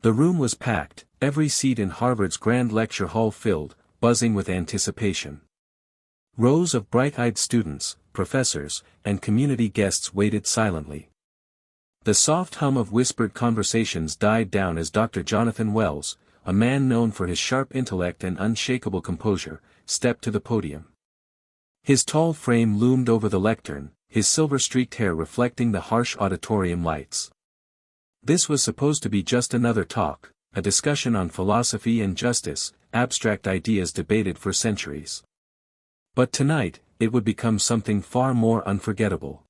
The room was packed, every seat in Harvard's grand lecture hall filled, buzzing with anticipation. Rows of bright-eyed students, professors, and community guests waited silently. The soft hum of whispered conversations died down as Dr. Jonathan Wells, a man known for his sharp intellect and unshakable composure, stepped to the podium. His tall frame loomed over the lectern, his silver-streaked hair reflecting the harsh auditorium lights. This was supposed to be just another talk, a discussion on philosophy and justice, abstract ideas debated for centuries. But tonight, it would become something far more unforgettable.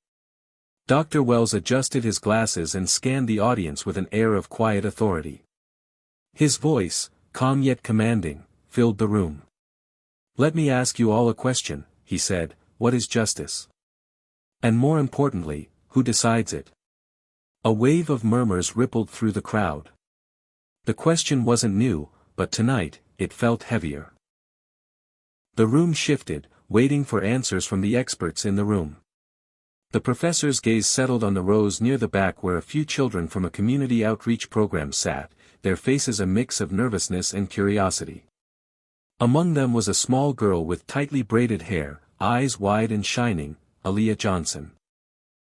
Dr. Wells adjusted his glasses and scanned the audience with an air of quiet authority. His voice, calm yet commanding, filled the room. "Let me ask you all a question," he said, "what is justice? And more importantly, who decides it?" A wave of murmurs rippled through the crowd. The question wasn't new, but tonight, it felt heavier. The room shifted, waiting for answers from the experts in the room. The professor's gaze settled on the rows near the back where a few children from a community outreach program sat, their faces a mix of nervousness and curiosity. Among them was a small girl with tightly braided hair, eyes wide and shining, Aaliyah Johnson.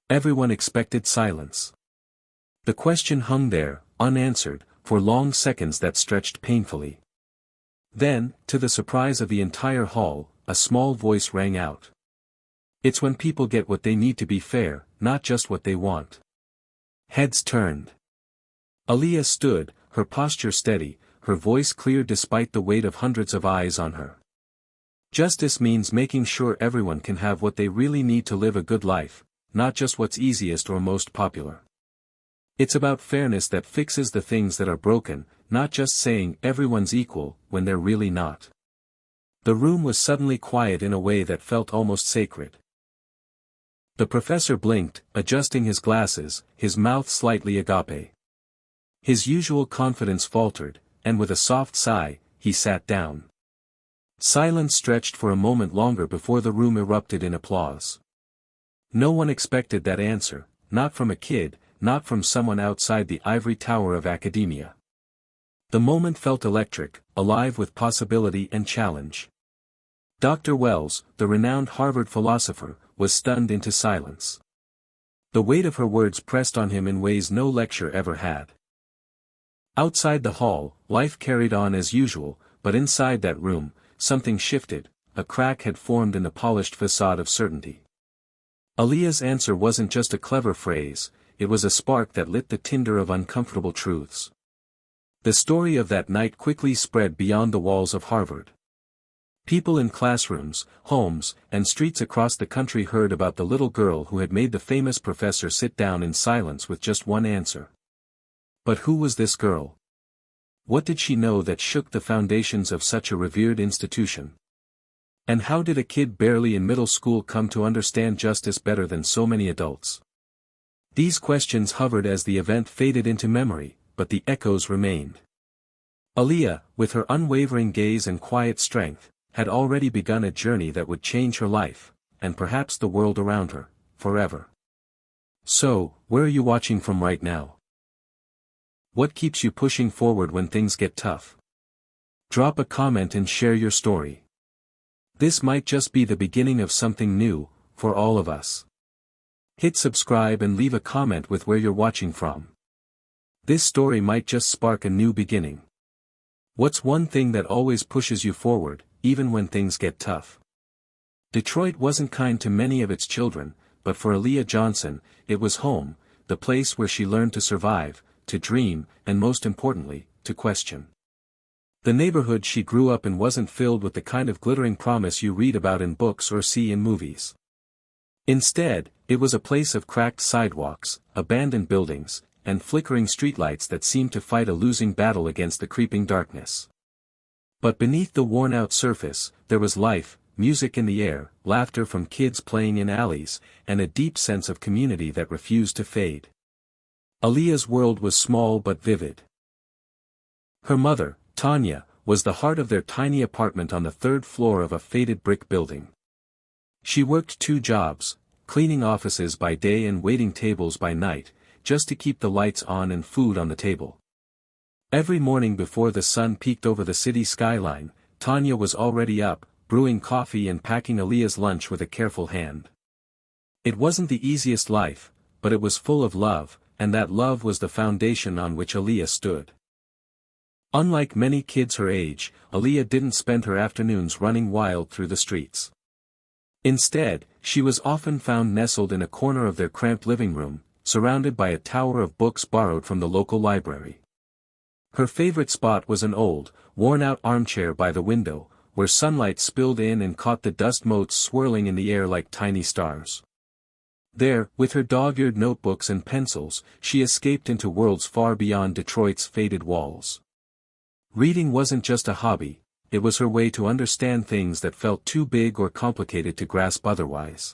Everyone expected silence. The question hung there, unanswered, for long seconds that stretched painfully. Then, to the surprise of the entire hall, a small voice rang out. "It's when people get what they need to be fair, not just what they want." Heads turned. Aaliyah stood, her posture steady, her voice clear despite the weight of hundreds of eyes on her. Justice means making sure everyone can have what they really need to live a good life, not just what's easiest or most popular. It's about fairness that fixes the things that are broken, not just saying everyone's equal when they're really not. The room was suddenly quiet in a way that felt almost sacred. The professor blinked, adjusting his glasses, his mouth slightly agape. His usual confidence faltered, and with a soft sigh, he sat down. Silence stretched for a moment longer before the room erupted in applause. No one expected that answer, not from a kid, not from someone outside the ivory tower of academia. The moment felt electric, alive with possibility and challenge. Dr. Wells, the renowned Harvard philosopher, was stunned into silence. The weight of her words pressed on him in ways no lecture ever had. Outside the hall, life carried on as usual, but inside that room, something shifted, a crack had formed in the polished facade of certainty. Aaliyah's answer wasn't just a clever phrase, it was a spark that lit the tinder of uncomfortable truths. The story of that night quickly spread beyond the walls of Harvard. People in classrooms, homes, and streets across the country heard about the little girl who had made the famous professor sit down in silence with just one answer. But who was this girl? What did she know that shook the foundations of such a revered institution? And how did a kid barely in middle school come to understand justice better than so many adults? These questions hovered as the event faded into memory, but the echoes remained. Aaliyah, with her unwavering gaze and quiet strength, had already begun a journey that would change her life, and perhaps the world around her, forever. So, where are you watching from right now? What keeps you pushing forward when things get tough? Drop a comment and share your story. This might just be the beginning of something new, for all of us. Hit subscribe and leave a comment with where you're watching from. This story might just spark a new beginning. What's one thing that always pushes you forward, even when things get tough? Detroit wasn't kind to many of its children, but for Aaliyah Johnson, it was home, the place where she learned to survive, to dream, and most importantly, to question. The neighborhood she grew up in wasn't filled with the kind of glittering promise you read about in books or see in movies. Instead, it was a place of cracked sidewalks, abandoned buildings, and flickering streetlights that seemed to fight a losing battle against the creeping darkness. But beneath the worn-out surface, there was life, music in the air, laughter from kids playing in alleys, and a deep sense of community that refused to fade. Aaliyah's world was small but vivid. Her mother, Tanya, was the heart of their tiny apartment on the third floor of a faded brick building. She worked 2 jobs, cleaning offices by day and waiting tables by night, just to keep the lights on and food on the table. Every morning before the sun peeked over the city skyline, Tanya was already up, brewing coffee and packing Aaliyah's lunch with a careful hand. It wasn't the easiest life, but it was full of love, and that love was the foundation on which Aaliyah stood. Unlike many kids her age, Aaliyah didn't spend her afternoons running wild through the streets. Instead, she was often found nestled in a corner of their cramped living room, surrounded by a tower of books borrowed from the local library. Her favorite spot was an old, worn-out armchair by the window, where sunlight spilled in and caught the dust motes swirling in the air like tiny stars. There, with her dog-eared notebooks and pencils, she escaped into worlds far beyond Detroit's faded walls. Reading wasn't just a hobby, it was her way to understand things that felt too big or complicated to grasp otherwise.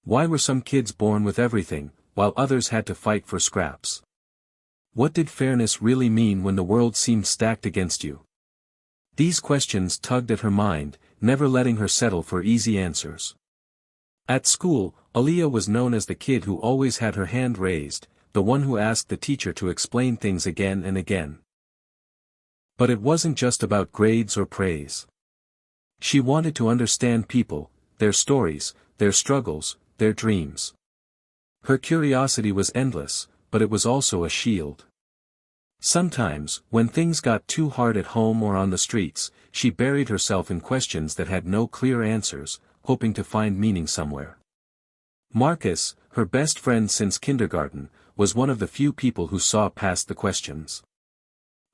Why were some kids born with everything, while others had to fight for scraps? What did fairness really mean when the world seemed stacked against you? These questions tugged at her mind, never letting her settle for easy answers. At school, Aaliyah was known as the kid who always had her hand raised, the one who asked the teacher to explain things again and again. But it wasn't just about grades or praise. She wanted to understand people, their stories, their struggles, their dreams. Her curiosity was endless, but it was also a shield. Sometimes, when things got too hard at home or on the streets, she buried herself in questions that had no clear answers, hoping to find meaning somewhere. Marcus, her best friend since kindergarten, was one of the few people who saw past the questions.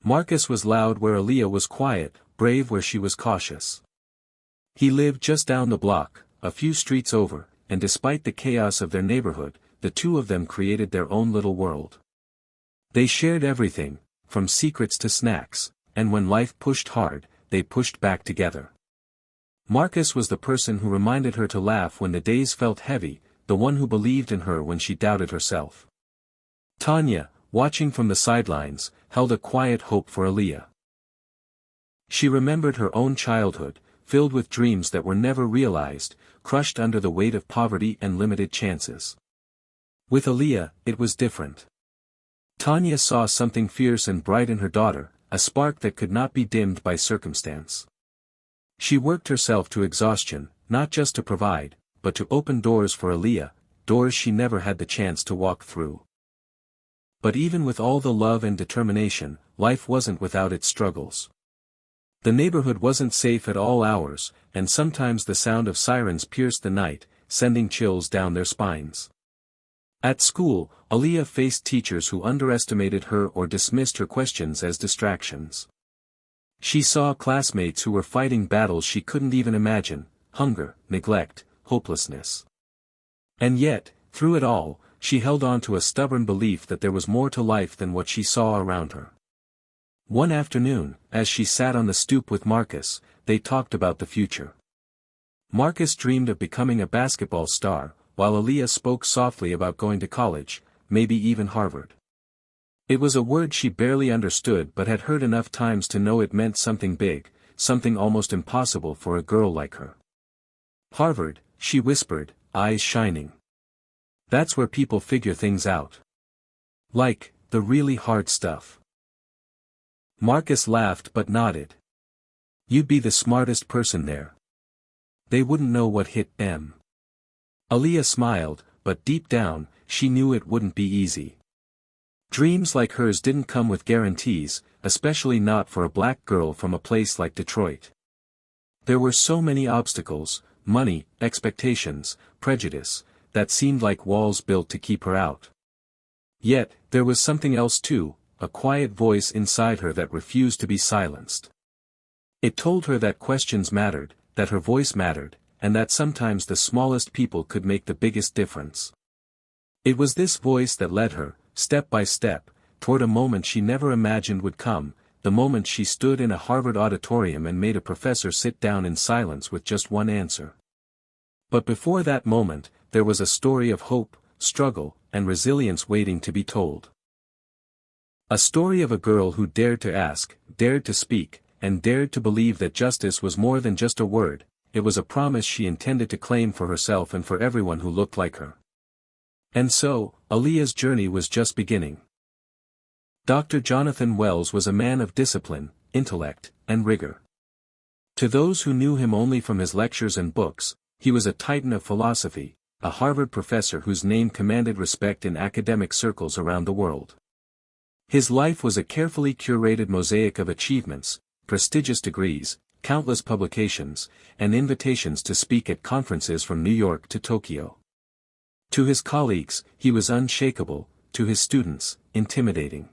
Marcus was loud where Aaliyah was quiet, brave where she was cautious. He lived just down the block, a few streets over, and despite the chaos of their neighborhood, the two of them created their own little world. They shared everything, from secrets to snacks, and when life pushed hard, they pushed back together. Marcus was the person who reminded her to laugh when the days felt heavy, the one who believed in her when she doubted herself. Tanya, watching from the sidelines, held a quiet hope for Aaliyah. She remembered her own childhood, filled with dreams that were never realized, crushed under the weight of poverty and limited chances. With Aaliyah, it was different. Tanya saw something fierce and bright in her daughter, a spark that could not be dimmed by circumstance. She worked herself to exhaustion, not just to provide, but to open doors for Aaliyah, doors she never had the chance to walk through. But even with all the love and determination, life wasn't without its struggles. The neighborhood wasn't safe at all hours, and sometimes the sound of sirens pierced the night, sending chills down their spines. At school, Aaliyah faced teachers who underestimated her or dismissed her questions as distractions. She saw classmates who were fighting battles she couldn't even imagine: hunger, neglect, hopelessness. And yet, through it all, she held on to a stubborn belief that there was more to life than what she saw around her. One afternoon, as she sat on the stoop with Marcus, they talked about the future. Marcus dreamed of becoming a basketball star, while Aaliyah spoke softly about going to college, maybe even Harvard. It was a word she barely understood but had heard enough times to know it meant something big, something almost impossible for a girl like her. Harvard, she whispered, eyes shining. That's where people figure things out. Like, the really hard stuff. Marcus laughed but nodded. You'd be the smartest person there. They wouldn't know what hit them. Aaliyah smiled, but deep down, she knew it wouldn't be easy. Dreams like hers didn't come with guarantees, especially not for a black girl from a place like Detroit. There were so many obstacles: money, expectations, prejudice, that seemed like walls built to keep her out. Yet, there was something else too, a quiet voice inside her that refused to be silenced. It told her that questions mattered, that her voice mattered, and that sometimes the smallest people could make the biggest difference. It was this voice that led her, step by step, toward a moment she never imagined would come, the moment she stood in a Harvard auditorium and made a professor sit down in silence with just one answer. But before that moment, there was a story of hope, struggle, and resilience waiting to be told. A story of a girl who dared to ask, dared to speak, and dared to believe that justice was more than just a word. It was a promise she intended to claim for herself and for everyone who looked like her. And so, Aaliyah's journey was just beginning. Dr. Jonathan Wells was a man of discipline, intellect, and rigor. To those who knew him only from his lectures and books, he was a titan of philosophy, a Harvard professor whose name commanded respect in academic circles around the world. His life was a carefully curated mosaic of achievements, prestigious degrees, countless publications, and invitations to speak at conferences from New York to Tokyo. To his colleagues, he was unshakable, to his students, intimidating.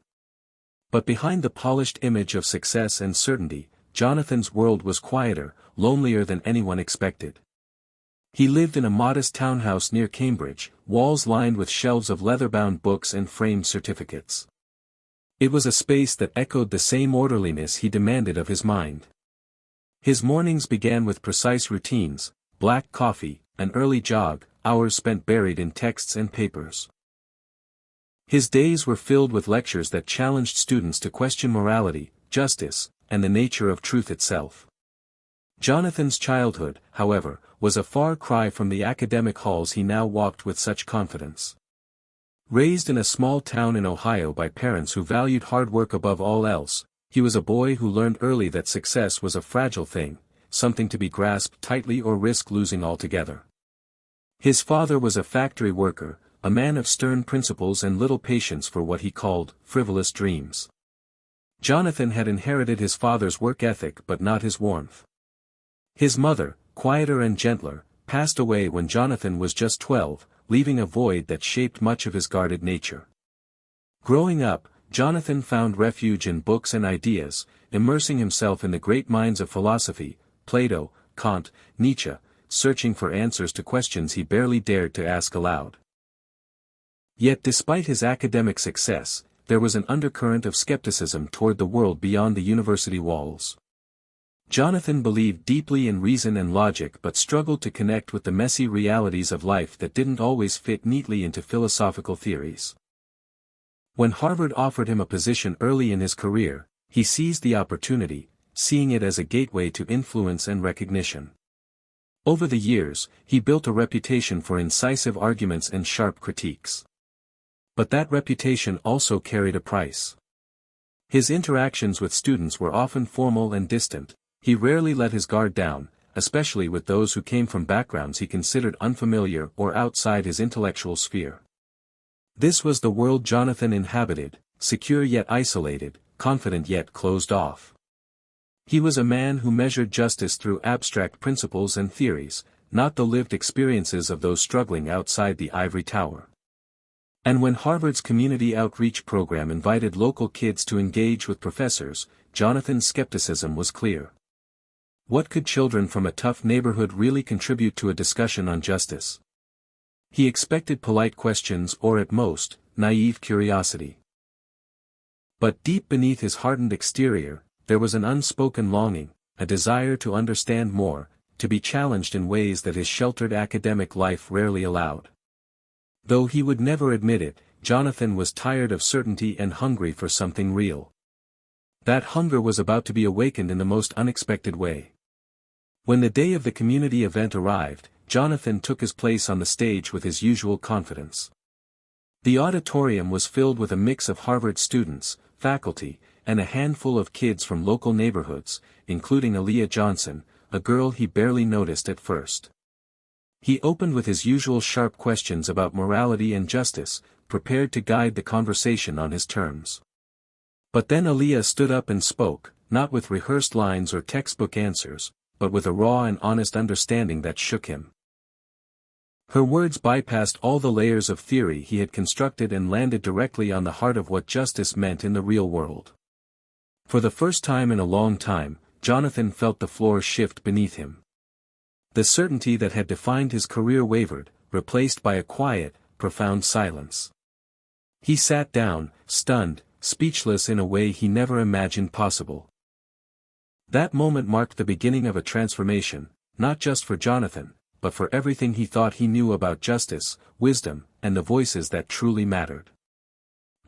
But behind the polished image of success and certainty, Jonathan's world was quieter, lonelier than anyone expected. He lived in a modest townhouse near Cambridge, walls lined with shelves of leather-bound books and framed certificates. It was a space that echoed the same orderliness he demanded of his mind. His mornings began with precise routines, black coffee, an early jog, hours spent buried in texts and papers. His days were filled with lectures that challenged students to question morality, justice, and the nature of truth itself. Jonathan's childhood, however, was a far cry from the academic halls he now walked with such confidence. Raised in a small town in Ohio by parents who valued hard work above all else, he was a boy who learned early that success was a fragile thing, something to be grasped tightly or risk losing altogether. His father was a factory worker, a man of stern principles and little patience for what he called frivolous dreams. Jonathan had inherited his father's work ethic but not his warmth. His mother, quieter and gentler, passed away when Jonathan was just 12, leaving a void that shaped much of his guarded nature. Growing up, Jonathan found refuge in books and ideas, immersing himself in the great minds of philosophy, Plato, Kant, Nietzsche, searching for answers to questions he barely dared to ask aloud. Yet despite his academic success, there was an undercurrent of skepticism toward the world beyond the university walls. Jonathan believed deeply in reason and logic but struggled to connect with the messy realities of life that didn't always fit neatly into philosophical theories. When Harvard offered him a position early in his career, he seized the opportunity, seeing it as a gateway to influence and recognition. Over the years, he built a reputation for incisive arguments and sharp critiques. But that reputation also carried a price. His interactions with students were often formal and distant. He rarely let his guard down, especially with those who came from backgrounds he considered unfamiliar or outside his intellectual sphere. This was the world Jonathan inhabited, secure yet isolated, confident yet closed off. He was a man who measured justice through abstract principles and theories, not the lived experiences of those struggling outside the ivory tower. And when Harvard's community outreach program invited local kids to engage with professors, Jonathan's skepticism was clear. What could children from a tough neighborhood really contribute to a discussion on justice? He expected polite questions or at most, naive curiosity. But deep beneath his hardened exterior, there was an unspoken longing, a desire to understand more, to be challenged in ways that his sheltered academic life rarely allowed. Though he would never admit it, Jonathan was tired of certainty and hungry for something real. That hunger was about to be awakened in the most unexpected way. When the day of the community event arrived, Jonathan took his place on the stage with his usual confidence. The auditorium was filled with a mix of Harvard students, faculty, and a handful of kids from local neighborhoods, including Aaliyah Johnson, a girl he barely noticed at first. He opened with his usual sharp questions about morality and justice, prepared to guide the conversation on his terms. But then Aaliyah stood up and spoke, not with rehearsed lines or textbook answers, but with a raw and honest understanding that shook him. Her words bypassed all the layers of theory he had constructed and landed directly on the heart of what justice meant in the real world. For the first time in a long time, Jonathan felt the floor shift beneath him. The certainty that had defined his career wavered, replaced by a quiet, profound silence. He sat down, stunned, speechless in a way he never imagined possible. That moment marked the beginning of a transformation, not just for Jonathan, but for everything he thought he knew about justice, wisdom, and the voices that truly mattered.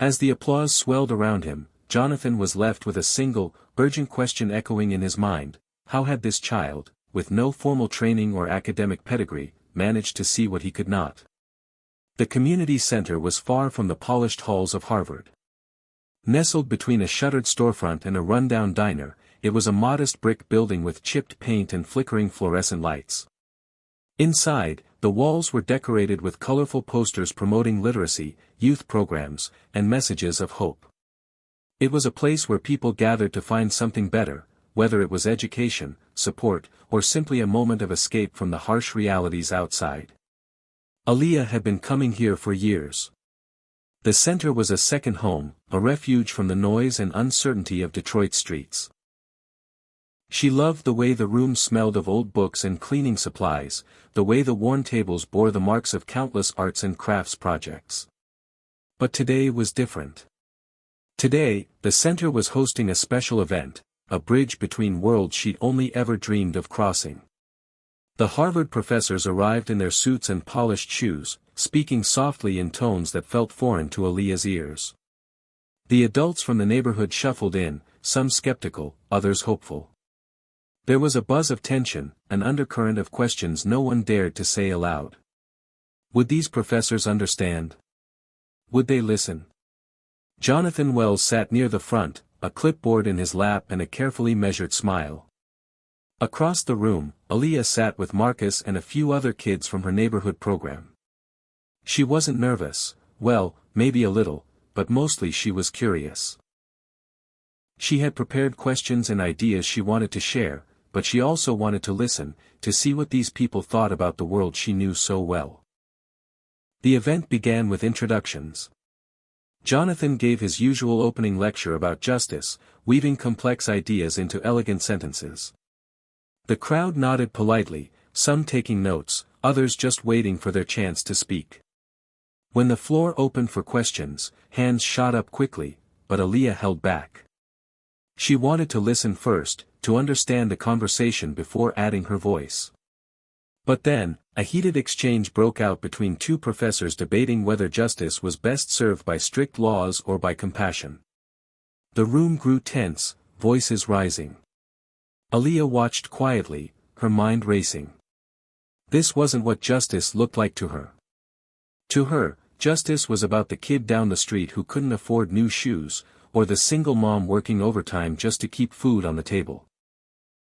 As the applause swelled around him, Jonathan was left with a single, urgent question echoing in his mind: how had this child, with no formal training or academic pedigree, managed to see what he could not? The community center was far from the polished halls of Harvard. Nestled between a shuttered storefront and a rundown diner, it was a modest brick building with chipped paint and flickering fluorescent lights. Inside, the walls were decorated with colorful posters promoting literacy, youth programs, and messages of hope. It was a place where people gathered to find something better, whether it was education, support, or simply a moment of escape from the harsh realities outside. Aaliyah had been coming here for years. The center was a second home, a refuge from the noise and uncertainty of Detroit streets. She loved the way the room smelled of old books and cleaning supplies, the way the worn tables bore the marks of countless arts and crafts projects. But today was different. Today, the center was hosting a special event, a bridge between worlds she'd only ever dreamed of crossing. The Harvard professors arrived in their suits and polished shoes, speaking softly in tones that felt foreign to Aaliyah's ears. The adults from the neighborhood shuffled in, some skeptical, others hopeful. There was a buzz of tension, an undercurrent of questions no one dared to say aloud. Would these professors understand? Would they listen? Jonathan Wells sat near the front, a clipboard in his lap and a carefully measured smile. Across the room, Aaliyah sat with Marcus and a few other kids from her neighborhood program. She wasn't nervous, well, maybe a little, but mostly she was curious. She had prepared questions and ideas she wanted to share, but she also wanted to listen, to see what these people thought about the world she knew so well. The event began with introductions. Jonathan gave his usual opening lecture about justice, weaving complex ideas into elegant sentences. The crowd nodded politely, some taking notes, others just waiting for their chance to speak. When the floor opened for questions, hands shot up quickly, but Aaliyah held back. She wanted to listen first, to understand the conversation before adding her voice. But then, a heated exchange broke out between two professors debating whether justice was best served by strict laws or by compassion. The room grew tense, voices rising. Aaliyah watched quietly, her mind racing. This wasn't what justice looked like to her. To her, justice was about the kid down the street who couldn't afford new shoes, or the single mom working overtime just to keep food on the table.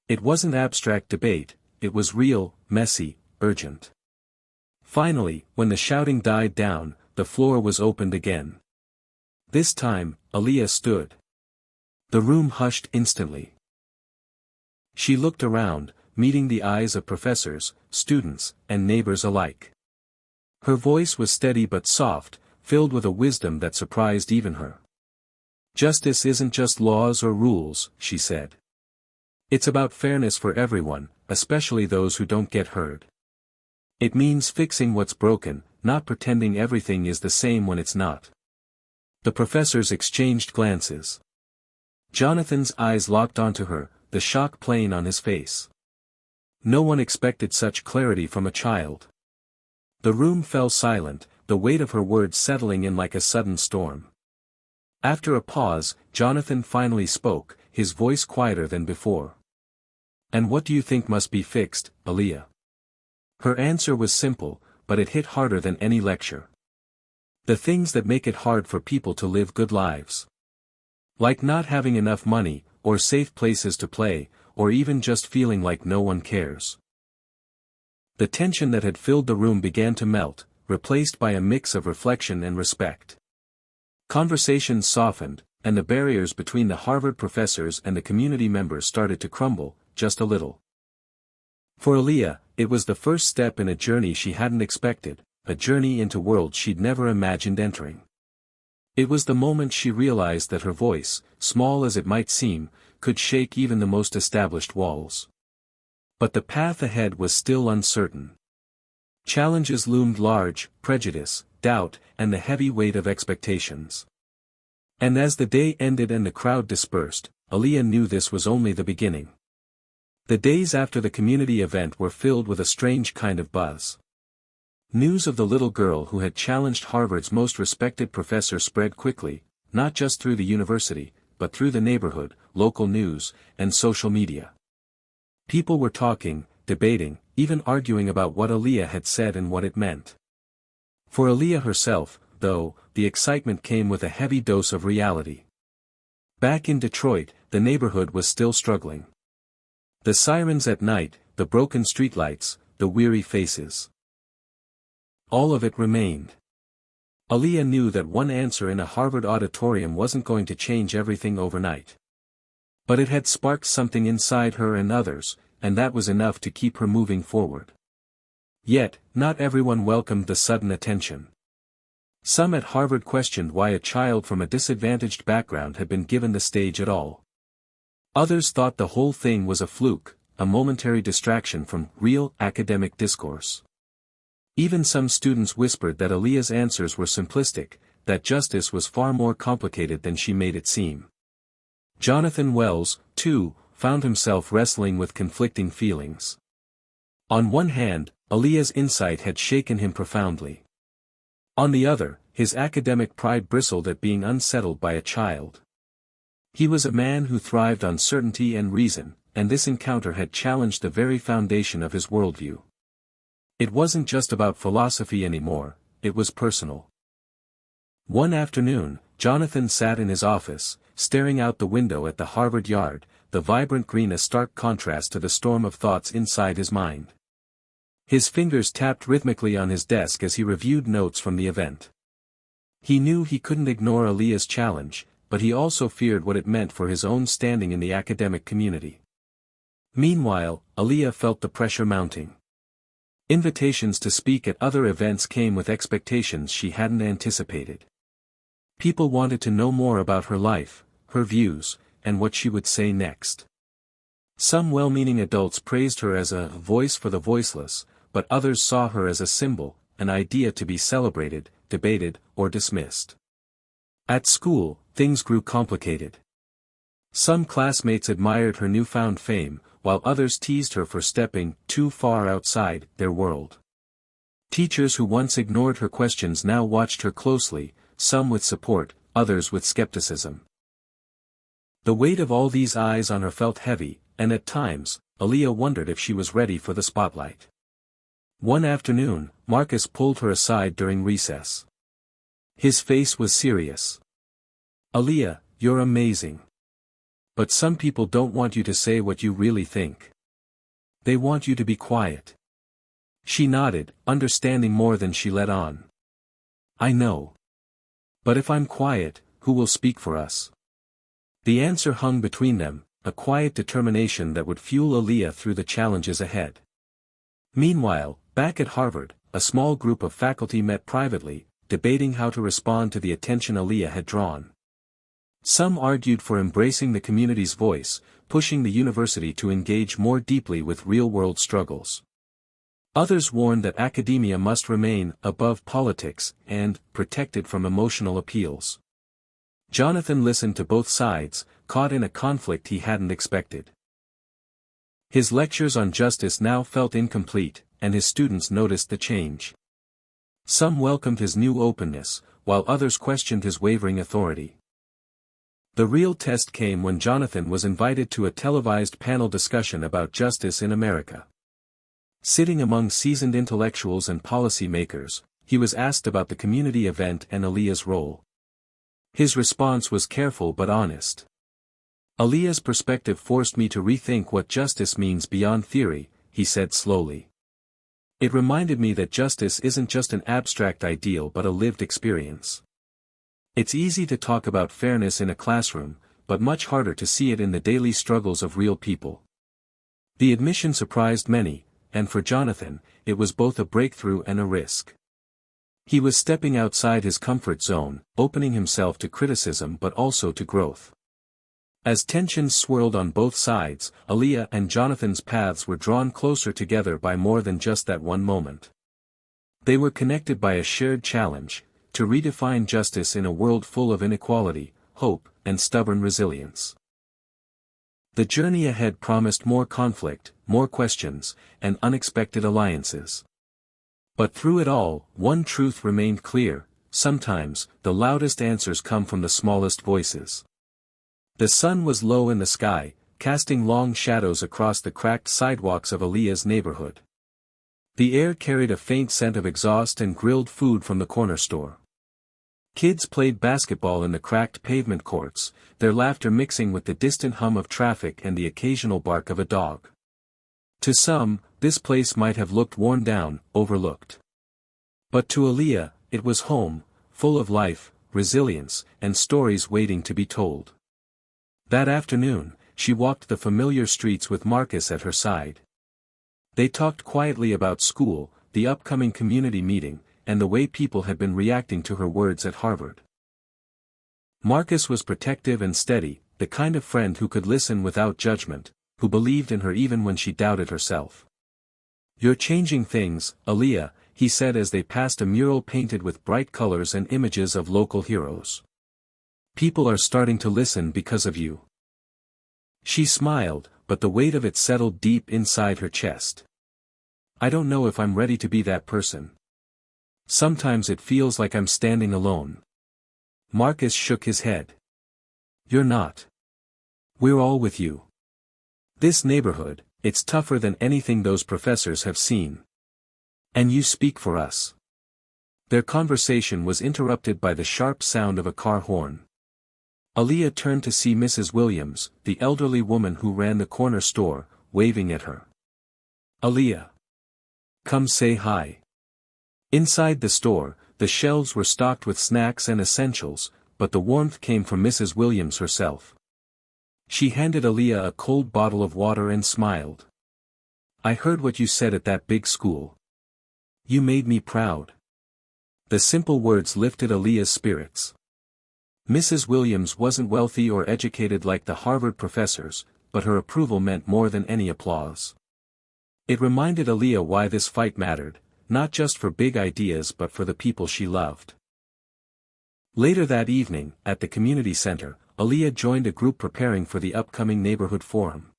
It wasn't abstract debate, it was real, messy, urgent. Finally, when the shouting died down, the floor was opened again. This time, Aaliyah stood. The room hushed instantly. She looked around, meeting the eyes of professors, students, and neighbors alike. Her voice was steady but soft, filled with a wisdom that surprised even her. Justice isn't just laws or rules, she said. It's about fairness for everyone, especially those who don't get heard. It means fixing what's broken, not pretending everything is the same when it's not. The professors exchanged glances. Jonathan's eyes locked onto her, the shock plain on his face. No one expected such clarity from a child. The room fell silent, the weight of her words settling in like a sudden storm. After a pause, Jonathan finally spoke, his voice quieter than before. And what do you think must be fixed, Aaliyah? Her answer was simple, but it hit harder than any lecture. The things that make it hard for people to live good lives. Like not having enough money, or safe places to play, or even just feeling like no one cares. The tension that had filled the room began to melt, replaced by a mix of reflection and respect. Conversations softened, and the barriers between the Harvard professors and the community members started to crumble, just a little. For Aaliyah, it was the first step in a journey she hadn't expected, a journey into worlds she'd never imagined entering. It was the moment she realized that her voice, small as it might seem, could shake even the most established walls. But the path ahead was still uncertain. Challenges loomed large: prejudice, doubt, and the heavy weight of expectations. And as the day ended and the crowd dispersed, Aaliyah knew this was only the beginning. The days after the community event were filled with a strange kind of buzz. News of the little girl who had challenged Harvard's most respected professor spread quickly, not just through the university, but through the neighborhood, local news, and social media. People were talking, debating, even arguing about what Aaliyah had said and what it meant. For Aaliyah herself, though, the excitement came with a heavy dose of reality. Back in Detroit, the neighborhood was still struggling. The sirens at night, the broken streetlights, the weary faces. All of it remained. Aaliyah knew that one answer in a Harvard auditorium wasn't going to change everything overnight. But it had sparked something inside her and others, and that was enough to keep her moving forward. Yet, not everyone welcomed the sudden attention. Some at Harvard questioned why a child from a disadvantaged background had been given the stage at all. Others thought the whole thing was a fluke, a momentary distraction from real academic discourse. Even some students whispered that Aaliyah's answers were simplistic, that justice was far more complicated than she made it seem. Jonathan Wells, too, found himself wrestling with conflicting feelings. On one hand, Aaliyah's insight had shaken him profoundly. On the other, his academic pride bristled at being unsettled by a child. He was a man who thrived on certainty and reason, and this encounter had challenged the very foundation of his worldview. It wasn't just about philosophy anymore, it was personal. One afternoon, Jonathan sat in his office, staring out the window at the Harvard yard, the vibrant green a stark contrast to the storm of thoughts inside his mind. His fingers tapped rhythmically on his desk as he reviewed notes from the event. He knew he couldn't ignore Aaliyah's challenge, but he also feared what it meant for his own standing in the academic community. Meanwhile, Aaliyah felt the pressure mounting. Invitations to speak at other events came with expectations she hadn't anticipated. People wanted to know more about her life, her views, and what she would say next. Some well-meaning adults praised her as a voice for the voiceless, but others saw her as a symbol, an idea to be celebrated, debated, or dismissed. At school, things grew complicated. Some classmates admired her newfound fame, while others teased her for stepping too far outside their world. Teachers who once ignored her questions now watched her closely, some with support, others with skepticism. The weight of all these eyes on her felt heavy, and at times, Aaliyah wondered if she was ready for the spotlight. One afternoon, Marcus pulled her aside during recess. His face was serious. "Aaliyah, you're amazing. But some people don't want you to say what you really think. They want you to be quiet." She nodded, understanding more than she let on. "I know. But if I'm quiet, who will speak for us?" The answer hung between them, a quiet determination that would fuel Aaliyah through the challenges ahead. Meanwhile, back at Harvard, a small group of faculty met privately, debating how to respond to the attention Aaliyah had drawn. Some argued for embracing the community's voice, pushing the university to engage more deeply with real-world struggles. Others warned that academia must remain above politics and protected from emotional appeals. Jonathan listened to both sides, caught in a conflict he hadn't expected. His lectures on justice now felt incomplete, and his students noticed the change. Some welcomed his new openness, while others questioned his wavering authority. The real test came when Jonathan was invited to a televised panel discussion about justice in America. Sitting among seasoned intellectuals and policymakers, he was asked about the community event and Aaliyah's role. His response was careful but honest. "Aaliyah's perspective forced me to rethink what justice means beyond theory," he said slowly. "It reminded me that justice isn't just an abstract ideal but a lived experience. It's easy to talk about fairness in a classroom, but much harder to see it in the daily struggles of real people." The admission surprised many, and for Jonathan, it was both a breakthrough and a risk. He was stepping outside his comfort zone, opening himself to criticism but also to growth. As tensions swirled on both sides, Aaliyah and Jonathan's paths were drawn closer together by more than just that one moment. They were connected by a shared challenge, to redefine justice in a world full of inequality, hope, and stubborn resilience. The journey ahead promised more conflict, more questions, and unexpected alliances. But through it all, one truth remained clear: sometimes, the loudest answers come from the smallest voices. The sun was low in the sky, casting long shadows across the cracked sidewalks of Aaliyah's neighborhood. The air carried a faint scent of exhaust and grilled food from the corner store. Kids played basketball in the cracked pavement courts, their laughter mixing with the distant hum of traffic and the occasional bark of a dog. To some, this place might have looked worn down, overlooked. But to Aaliyah, it was home, full of life, resilience, and stories waiting to be told. That afternoon, she walked the familiar streets with Marcus at her side. They talked quietly about school, the upcoming community meeting, and the way people had been reacting to her words at Harvard. Marcus was protective and steady, the kind of friend who could listen without judgment, who believed in her even when she doubted herself. "You're changing things, Aaliyah," he said as they passed a mural painted with bright colors and images of local heroes. "People are starting to listen because of you." She smiled, but the weight of it settled deep inside her chest. "I don't know if I'm ready to be that person. Sometimes it feels like I'm standing alone." Marcus shook his head. "You're not. We're all with you. This neighborhood, it's tougher than anything those professors have seen. And you speak for us." Their conversation was interrupted by the sharp sound of a car horn. Aaliyah turned to see Mrs. Williams, the elderly woman who ran the corner store, waving at her. "Aaliyah. Come say hi." Inside the store, the shelves were stocked with snacks and essentials, but the warmth came from Mrs. Williams herself. She handed Aaliyah a cold bottle of water and smiled. "I heard what you said at that big school. You made me proud." The simple words lifted Aaliyah's spirits. Mrs. Williams wasn't wealthy or educated like the Harvard professors, but her approval meant more than any applause. It reminded Aaliyah why this fight mattered, not just for big ideas but for the people she loved. Later that evening, at the community center, Aaliyah joined a group preparing for the upcoming neighborhood forum.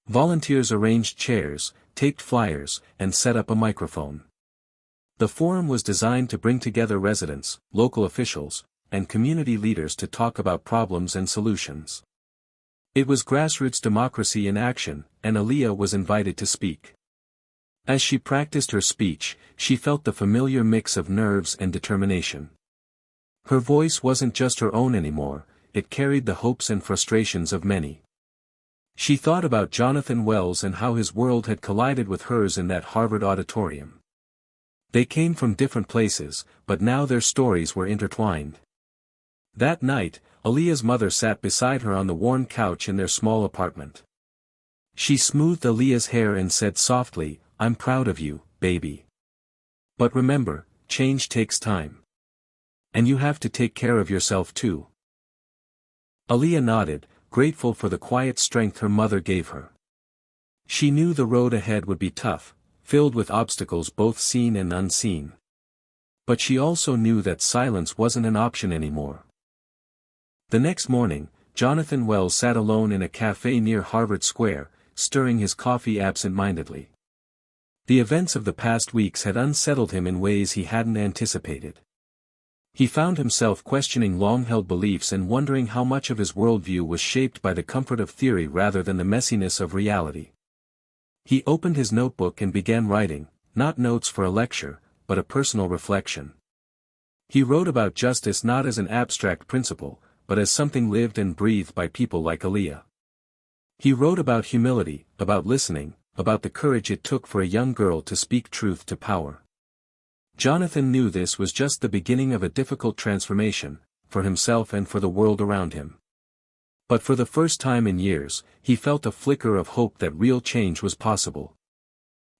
Volunteers arranged chairs, taped flyers, and set up a microphone. The forum was designed to bring together residents, local officials, and community leaders to talk about problems and solutions. It was grassroots democracy in action, and Aaliyah was invited to speak. As she practiced her speech, she felt the familiar mix of nerves and determination. Her voice wasn't just her own anymore, it carried the hopes and frustrations of many. She thought about Jonathan Wells and how his world had collided with hers in that Harvard auditorium. They came from different places, but now their stories were intertwined. That night, Aaliyah's mother sat beside her on the worn couch in their small apartment. She smoothed Aaliyah's hair and said softly, "I'm proud of you, baby. But remember, change takes time. And you have to take care of yourself too." Aaliyah nodded, grateful for the quiet strength her mother gave her. She knew the road ahead would be tough, filled with obstacles both seen and unseen. But she also knew that silence wasn't an option anymore. The next morning, Jonathan Wells sat alone in a cafe near Harvard Square, stirring his coffee absent-mindedly. The events of the past weeks had unsettled him in ways he hadn't anticipated. He found himself questioning long-held beliefs and wondering how much of his worldview was shaped by the comfort of theory rather than the messiness of reality. He opened his notebook and began writing, not notes for a lecture, but a personal reflection. He wrote about justice not as an abstract principle, but as something lived and breathed by people like Aaliyah. He wrote about humility, about listening, about the courage it took for a young girl to speak truth to power. Jonathan knew this was just the beginning of a difficult transformation, for himself and for the world around him. But for the first time in years, he felt a flicker of hope that real change was possible.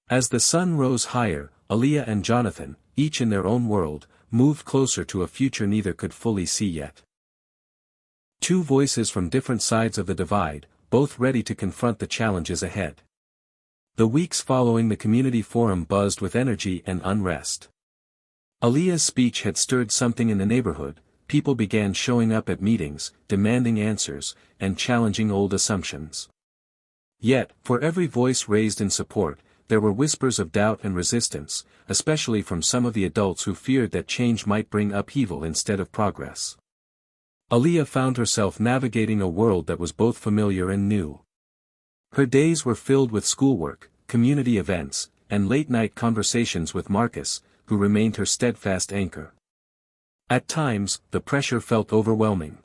As the sun rose higher, Aaliyah and Jonathan, each in their own world, moved closer to a future neither could fully see yet. Two voices from different sides of the divide, both ready to confront the challenges ahead. The weeks following the community forum buzzed with energy and unrest. Aaliyah's speech had stirred something in the neighborhood, people began showing up at meetings, demanding answers, and challenging old assumptions. Yet, for every voice raised in support, there were whispers of doubt and resistance, especially from some of the adults who feared that change might bring upheaval instead of progress. Aaliyah found herself navigating a world that was both familiar and new. Her days were filled with schoolwork, community events, and late-night conversations with Marcus, who remained her steadfast anchor. At times, the pressure felt overwhelming.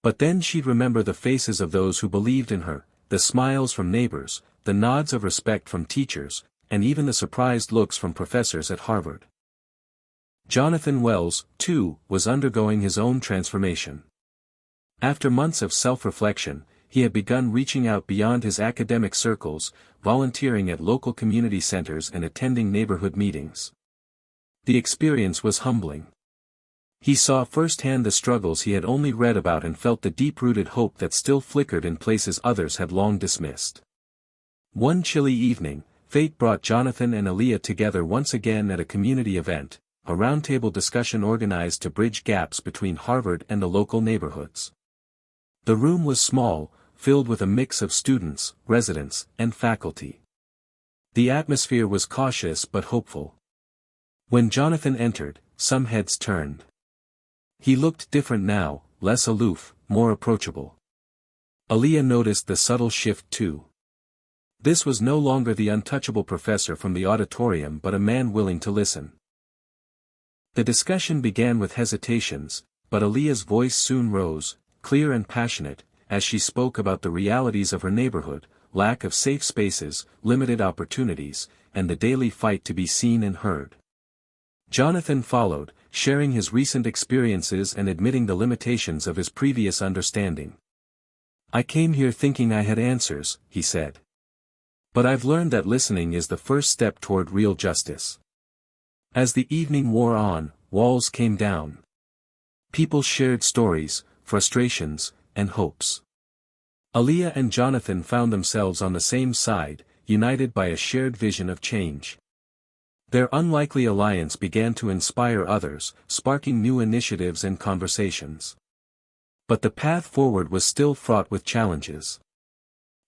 But then she'd remember the faces of those who believed in her, the smiles from neighbors, the nods of respect from teachers, and even the surprised looks from professors at Harvard. Jonathan Wells, too, was undergoing his own transformation. After months of self-reflection, he had begun reaching out beyond his academic circles, volunteering at local community centers and attending neighborhood meetings. The experience was humbling. He saw firsthand the struggles he had only read about and felt the deep-rooted hope that still flickered in places others had long dismissed. One chilly evening, fate brought Jonathan and Aaliyah together once again at a community event, a roundtable discussion organized to bridge gaps between Harvard and the local neighborhoods. The room was small, filled with a mix of students, residents, and faculty. The atmosphere was cautious but hopeful. When Jonathan entered, some heads turned. He looked different now, less aloof, more approachable. Aaliyah noticed the subtle shift too. This was no longer the untouchable professor from the auditorium but a man willing to listen. The discussion began with hesitations, but Aaliyah's voice soon rose, clear and passionate, as she spoke about the realities of her neighborhood, lack of safe spaces, limited opportunities, and the daily fight to be seen and heard. Jonathan followed, sharing his recent experiences and admitting the limitations of his previous understanding. "I came here thinking I had answers," he said. "But I've learned that listening is the first step toward real justice." As the evening wore on, walls came down. People shared stories, frustrations, and hopes. Aaliyah and Jonathan found themselves on the same side, united by a shared vision of change. Their unlikely alliance began to inspire others, sparking new initiatives and conversations. But the path forward was still fraught with challenges.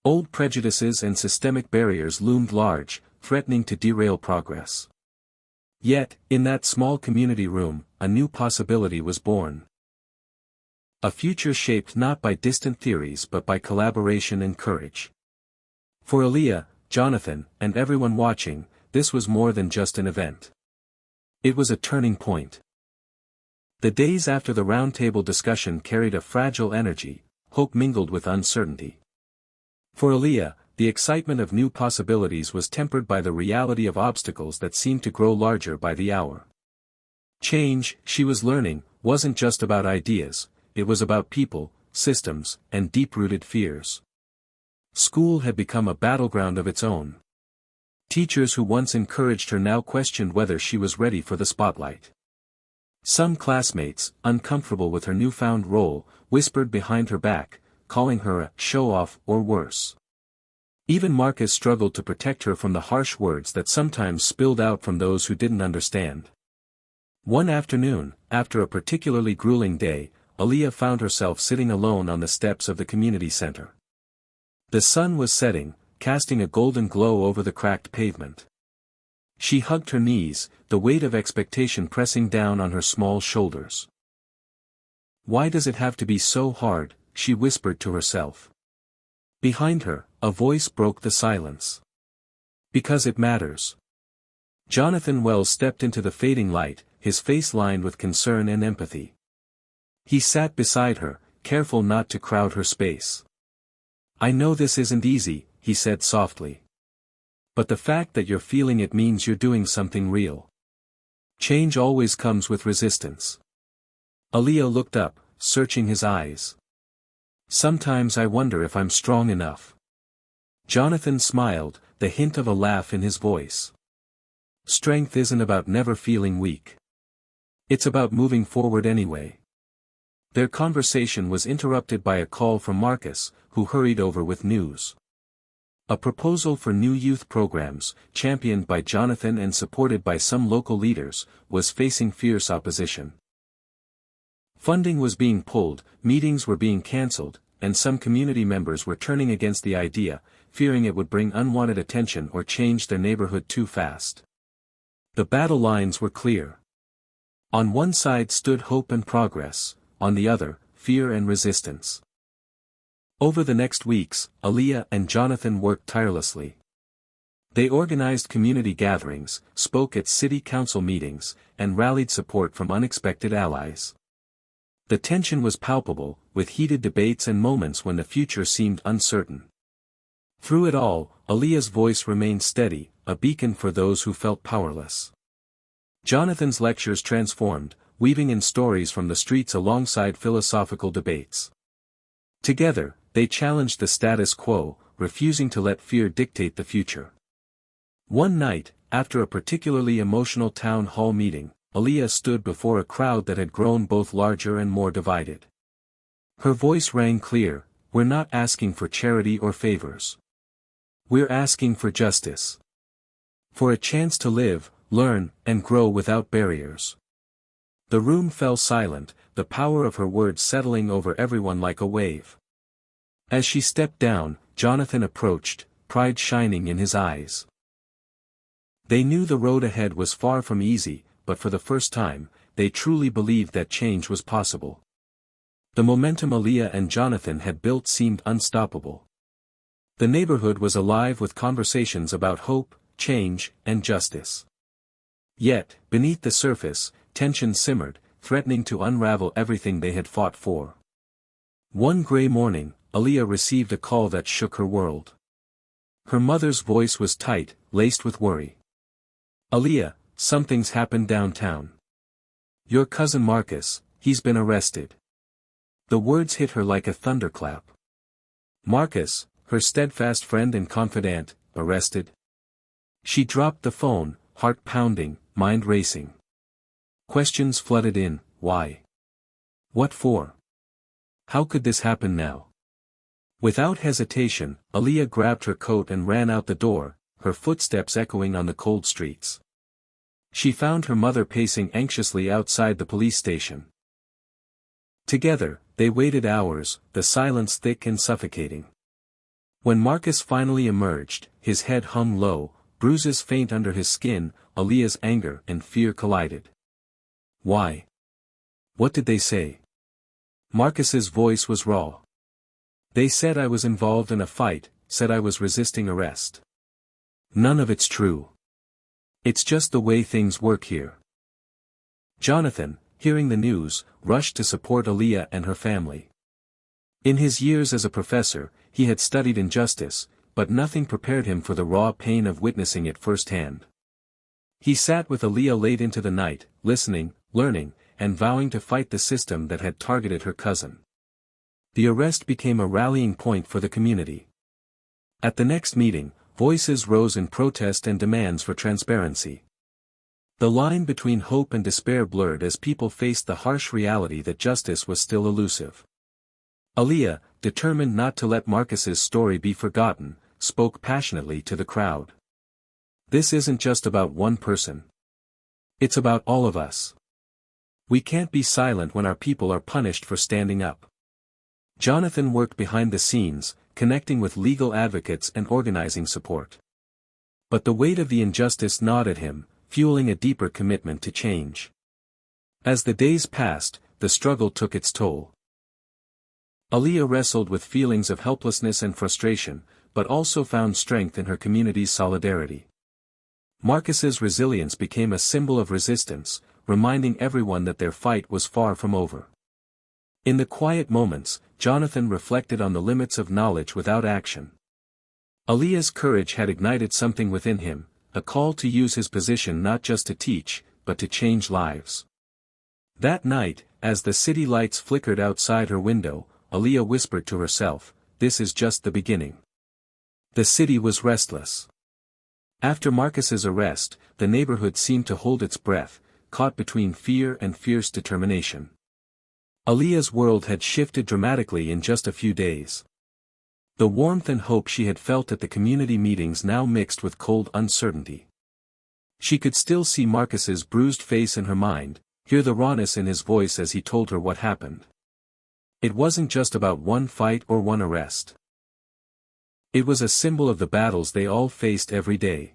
Old prejudices and systemic barriers loomed large, threatening to derail progress. Yet, in that small community room, a new possibility was born. A future shaped not by distant theories but by collaboration and courage. For Aaliyah, Jonathan, and everyone watching, this was more than just an event. It was a turning point. The days after the roundtable discussion carried a fragile energy, hope mingled with uncertainty. For Aaliyah, the excitement of new possibilities was tempered by the reality of obstacles that seemed to grow larger by the hour. Change, she was learning, wasn't just about ideas, it was about people, systems, and deep-rooted fears. School had become a battleground of its own. Teachers who once encouraged her now questioned whether she was ready for the spotlight. Some classmates, uncomfortable with her newfound role, whispered behind her back, calling her a show-off or worse. Even Marcus struggled to protect her from the harsh words that sometimes spilled out from those who didn't understand. One afternoon, after a particularly grueling day, Aaliyah found herself sitting alone on the steps of the community center. The sun was setting, casting a golden glow over the cracked pavement. She hugged her knees, the weight of expectation pressing down on her small shoulders. "Why does it have to be so hard?" she whispered to herself. Behind her, a voice broke the silence. "Because it matters." Jonathan Wells stepped into the fading light, his face lined with concern and empathy. He sat beside her, careful not to crowd her space. "I know this isn't easy," he said softly. "But the fact that you're feeling it means you're doing something real. Change always comes with resistance." Aaliyah looked up, searching his eyes. "Sometimes I wonder if I'm strong enough." Jonathan smiled, the hint of a laugh in his voice. "Strength isn't about never feeling weak. It's about moving forward anyway." Their conversation was interrupted by a call from Marcus, who hurried over with news. A proposal for new youth programs, championed by Jonathan and supported by some local leaders, was facing fierce opposition. Funding was being pulled, meetings were being cancelled, and some community members were turning against the idea, fearing it would bring unwanted attention or change their neighborhood too fast. The battle lines were clear. On one side stood hope and progress, on the other, fear and resistance. Over the next weeks, Aaliyah and Jonathan worked tirelessly. They organized community gatherings, spoke at city council meetings, and rallied support from unexpected allies. The tension was palpable, with heated debates and moments when the future seemed uncertain. Through it all, Aaliyah's voice remained steady, a beacon for those who felt powerless. Jonathan's lectures transformed, weaving in stories from the streets alongside philosophical debates. Together, they challenged the status quo, refusing to let fear dictate the future. One night, after a particularly emotional town hall meeting, Aaliyah stood before a crowd that had grown both larger and more divided. Her voice rang clear, "We're not asking for charity or favors. We're asking for justice. For a chance to live, learn, and grow without barriers." The room fell silent, the power of her words settling over everyone like a wave. As she stepped down, Jonathan approached, pride shining in his eyes. They knew the road ahead was far from easy, but for the first time, they truly believed that change was possible. The momentum Aaliyah and Jonathan had built seemed unstoppable. The neighborhood was alive with conversations about hope, change, and justice. Yet, beneath the surface, tension simmered, threatening to unravel everything they had fought for. One gray morning, Aaliyah received a call that shook her world. Her mother's voice was tight, laced with worry. "Aaliyah, something's happened downtown. Your cousin Marcus, he's been arrested." The words hit her like a thunderclap. Marcus, her steadfast friend and confidant, arrested? She dropped the phone, heart pounding, mind racing. Questions flooded in: why? What for? How could this happen now? Without hesitation, Aaliyah grabbed her coat and ran out the door, her footsteps echoing on the cold streets. She found her mother pacing anxiously outside the police station. Together, they waited hours, the silence thick and suffocating. When Marcus finally emerged, his head hung low, bruises faint under his skin, Aaliyah's anger and fear collided. "Why? What did they say?" Marcus's voice was raw. "They said I was involved in a fight, said I was resisting arrest. None of it's true. It's just the way things work here." Jonathan, hearing the news, rushed to support Aaliyah and her family. In his years as a professor, he had studied injustice, but nothing prepared him for the raw pain of witnessing it firsthand. He sat with Aaliyah late into the night, listening, learning, and vowing to fight the system that had targeted her cousin. The arrest became a rallying point for the community. At the next meeting, voices rose in protest and demands for transparency. The line between hope and despair blurred as people faced the harsh reality that justice was still elusive. Aaliyah, determined not to let Marcus's story be forgotten, spoke passionately to the crowd. "This isn't just about one person. It's about all of us. We can't be silent when our people are punished for standing up." Jonathan worked behind the scenes, connecting with legal advocates and organizing support. But the weight of the injustice gnawed at him, fueling a deeper commitment to change. As the days passed, the struggle took its toll. Aaliyah wrestled with feelings of helplessness and frustration, but also found strength in her community's solidarity. Marcus's resilience became a symbol of resistance, reminding everyone that their fight was far from over. In the quiet moments, Jonathan reflected on the limits of knowledge without action. Aaliyah's courage had ignited something within him, a call to use his position not just to teach, but to change lives. That night, as the city lights flickered outside her window, Aaliyah whispered to herself, "This is just the beginning." The city was restless. After Marcus's arrest, the neighborhood seemed to hold its breath, caught between fear and fierce determination. Aaliyah's world had shifted dramatically in just a few days. The warmth and hope she had felt at the community meetings now mixed with cold uncertainty. She could still see Marcus's bruised face in her mind, hear the rawness in his voice as he told her what happened. It wasn't just about one fight or one arrest. It was a symbol of the battles they all faced every day.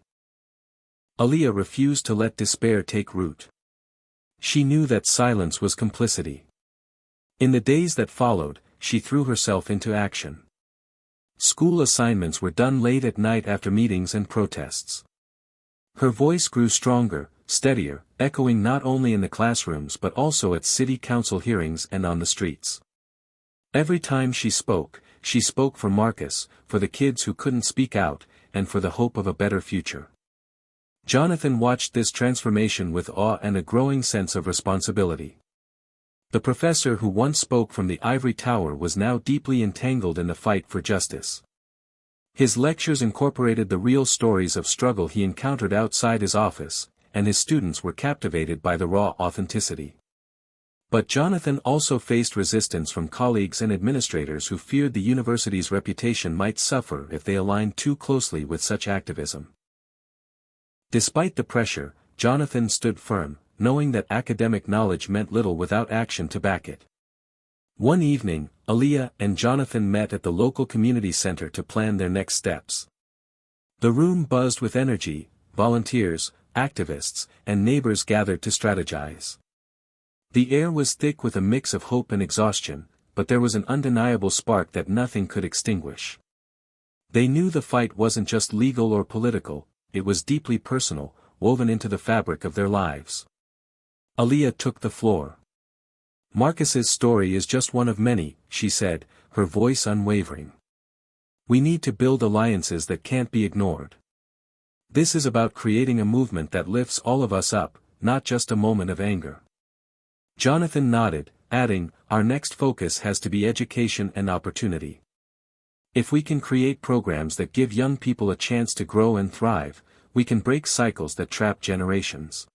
Aaliyah refused to let despair take root. She knew that silence was complicity. In the days that followed, she threw herself into action. School assignments were done late at night after meetings and protests. Her voice grew stronger, steadier, echoing not only in the classrooms but also at city council hearings and on the streets. Every time she spoke for Marcus, for the kids who couldn't speak out, and for the hope of a better future. Jonathan watched this transformation with awe and a growing sense of responsibility. The professor who once spoke from the ivory tower was now deeply entangled in the fight for justice. His lectures incorporated the real stories of struggle he encountered outside his office, and his students were captivated by the raw authenticity. But Jonathan also faced resistance from colleagues and administrators who feared the university's reputation might suffer if they aligned too closely with such activism. Despite the pressure, Jonathan stood firm, knowing that academic knowledge meant little without action to back it. One evening, Aaliyah and Jonathan met at the local community center to plan their next steps. The room buzzed with energy, volunteers, activists, and neighbors gathered to strategize. The air was thick with a mix of hope and exhaustion, but there was an undeniable spark that nothing could extinguish. They knew the fight wasn't just legal or political, it was deeply personal, woven into the fabric of their lives. Aaliyah took the floor. "Marcus's story is just one of many," she said, her voice unwavering. "We need to build alliances that can't be ignored. This is about creating a movement that lifts all of us up, not just a moment of anger." Jonathan nodded, adding, "Our next focus has to be education and opportunity. If we can create programs that give young people a chance to grow and thrive, we can break cycles that trap generations."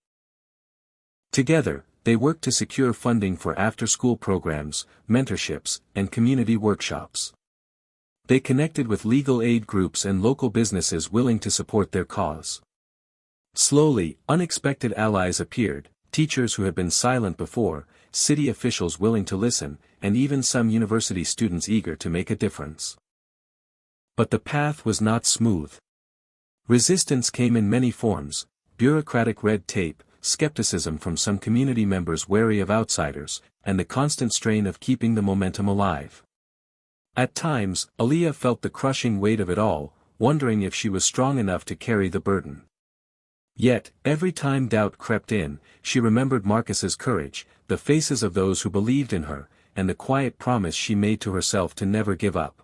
Together, they worked to secure funding for after-school programs, mentorships, and community workshops. They connected with legal aid groups and local businesses willing to support their cause. Slowly, unexpected allies appeared, teachers who had been silent before, city officials willing to listen, and even some university students eager to make a difference. But the path was not smooth. Resistance came in many forms: bureaucratic red tape, skepticism from some community members wary of outsiders, and the constant strain of keeping the momentum alive. At times, Aaliyah felt the crushing weight of it all, wondering if she was strong enough to carry the burden. Yet, every time doubt crept in, she remembered Marcus's courage, the faces of those who believed in her, and the quiet promise she made to herself to never give up.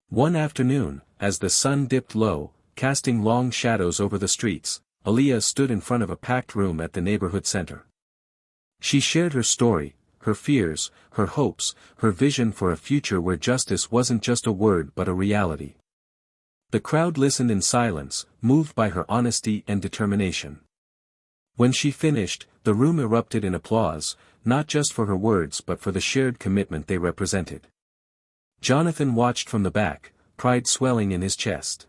One afternoon, as the sun dipped low, casting long shadows over the streets, Aaliyah stood in front of a packed room at the neighborhood center. She shared her story, her fears, her hopes, her vision for a future where justice wasn't just a word but a reality. The crowd listened in silence, moved by her honesty and determination. When she finished, the room erupted in applause, not just for her words but for the shared commitment they represented. Jonathan watched from the back, pride swelling in his chest.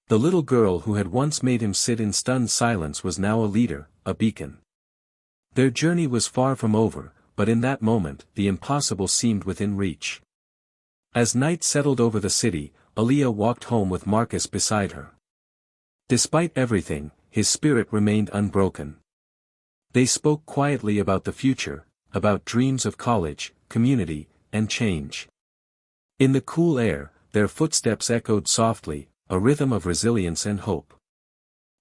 The little girl who had once made him sit in stunned silence was now a leader, a beacon. Their journey was far from over, but in that moment, the impossible seemed within reach. As night settled over the city, Aaliyah walked home with Marcus beside her. Despite everything, his spirit remained unbroken. They spoke quietly about the future, about dreams of college, community, and change. In the cool air, their footsteps echoed softly, a rhythm of resilience and hope.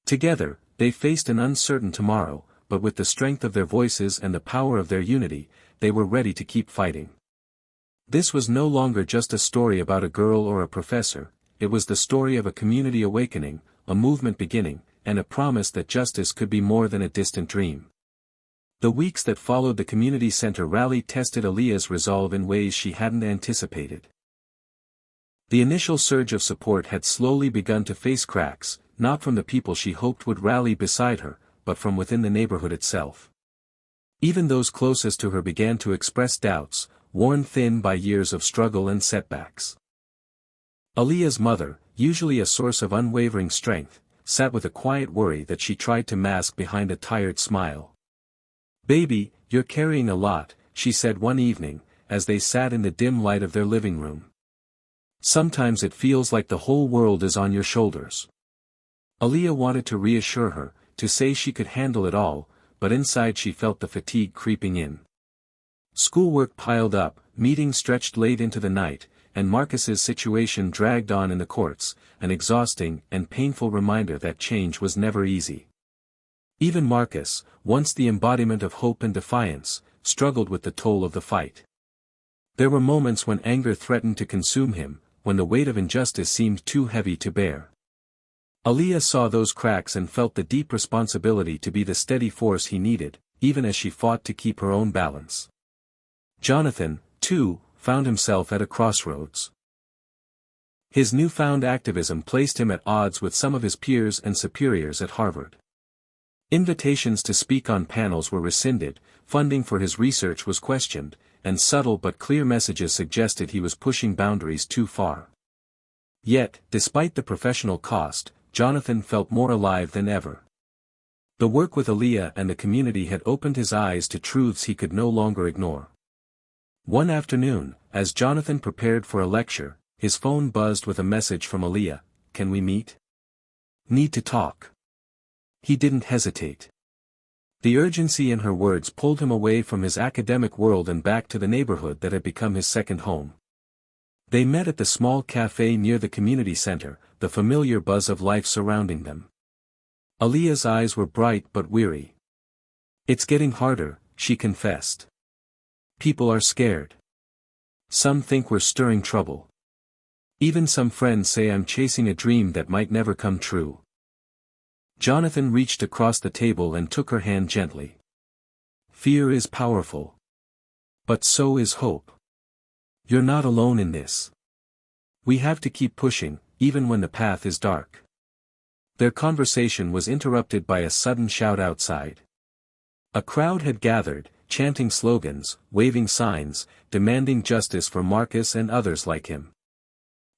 Together, they faced an uncertain tomorrow, but with the strength of their voices and the power of their unity, they were ready to keep fighting. This was no longer just a story about a girl or a professor, it was the story of a community awakening, a movement beginning, and a promise that justice could be more than a distant dream. The weeks that followed the community center rally tested Aaliyah's resolve in ways she hadn't anticipated. The initial surge of support had slowly begun to face cracks, not from the people she hoped would rally beside her, but from within the neighborhood itself. Even those closest to her began to express doubts, worn thin by years of struggle and setbacks. Aaliyah's mother, usually a source of unwavering strength, sat with a quiet worry that she tried to mask behind a tired smile. "Baby, you're carrying a lot," she said one evening, as they sat in the dim light of their living room. "Sometimes it feels like the whole world is on your shoulders." Aaliyah wanted to reassure her, to say she could handle it all, but inside she felt the fatigue creeping in. Schoolwork piled up, meetings stretched late into the night, and Marcus's situation dragged on in the courts, an exhausting and painful reminder that change was never easy. Even Marcus, once the embodiment of hope and defiance, struggled with the toll of the fight. There were moments when anger threatened to consume him, when the weight of injustice seemed too heavy to bear. Aaliyah saw those cracks and felt the deep responsibility to be the steady force he needed, even as she fought to keep her own balance. Jonathan, too, found himself at a crossroads. His newfound activism placed him at odds with some of his peers and superiors at Harvard. Invitations to speak on panels were rescinded, funding for his research was questioned, and subtle but clear messages suggested he was pushing boundaries too far. Yet, despite the professional cost, Jonathan felt more alive than ever. The work with Aaliyah and the community had opened his eyes to truths he could no longer ignore. One afternoon, as Jonathan prepared for a lecture, his phone buzzed with a message from Aaliyah. "Can we meet? Need to talk." He didn't hesitate. The urgency in her words pulled him away from his academic world and back to the neighborhood that had become his second home. They met at the small cafe near the community center, the familiar buzz of life surrounding them. Aaliyah's eyes were bright but weary. "It's getting harder," she confessed. "People are scared. Some think we're stirring trouble. Even some friends say I'm chasing a dream that might never come true." Jonathan reached across the table and took her hand gently. "Fear is powerful. But so is hope. You're not alone in this. We have to keep pushing, even when the path is dark." Their conversation was interrupted by a sudden shout outside. A crowd had gathered, chanting slogans, waving signs, demanding justice for Marcus and others like him.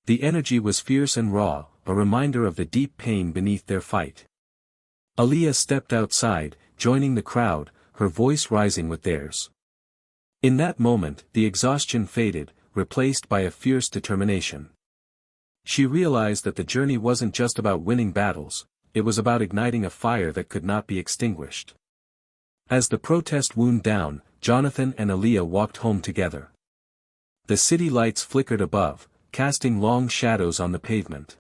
The energy was fierce and raw, a reminder of the deep pain beneath their fight. Aaliyah stepped outside, joining the crowd, her voice rising with theirs. In that moment, the exhaustion faded, replaced by a fierce determination. She realized that the journey wasn't just about winning battles, it was about igniting a fire that could not be extinguished. As the protest wound down, Jonathan and Aaliyah walked home together. The city lights flickered above, casting long shadows on the pavement.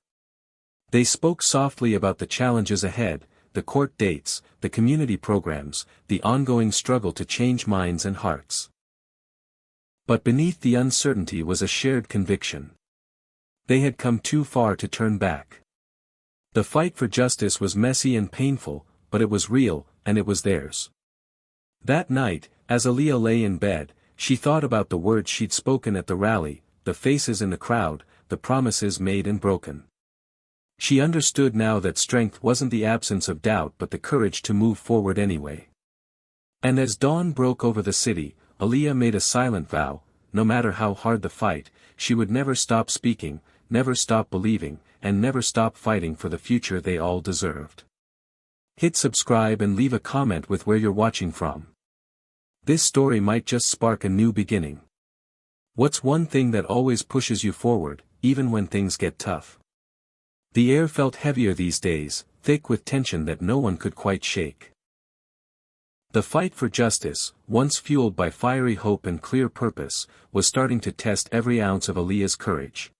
They spoke softly about the challenges ahead, the court dates, the community programs, the ongoing struggle to change minds and hearts. But beneath the uncertainty was a shared conviction. They had come too far to turn back. The fight for justice was messy and painful, but it was real, and it was theirs. That night, as Aaliyah lay in bed, she thought about the words she'd spoken at the rally, the faces in the crowd, the promises made and broken. She understood now that strength wasn't the absence of doubt but the courage to move forward anyway. And as dawn broke over the city, Aaliyah made a silent vow: no matter how hard the fight, she would never stop speaking, never stop believing, and never stop fighting for the future they all deserved. Hit subscribe and leave a comment with where you're watching from. This story might just spark a new beginning. What's one thing that always pushes you forward, even when things get tough? The air felt heavier these days, thick with tension that no one could quite shake. The fight for justice, once fueled by fiery hope and clear purpose, was starting to test every ounce of Aaliyah's courage.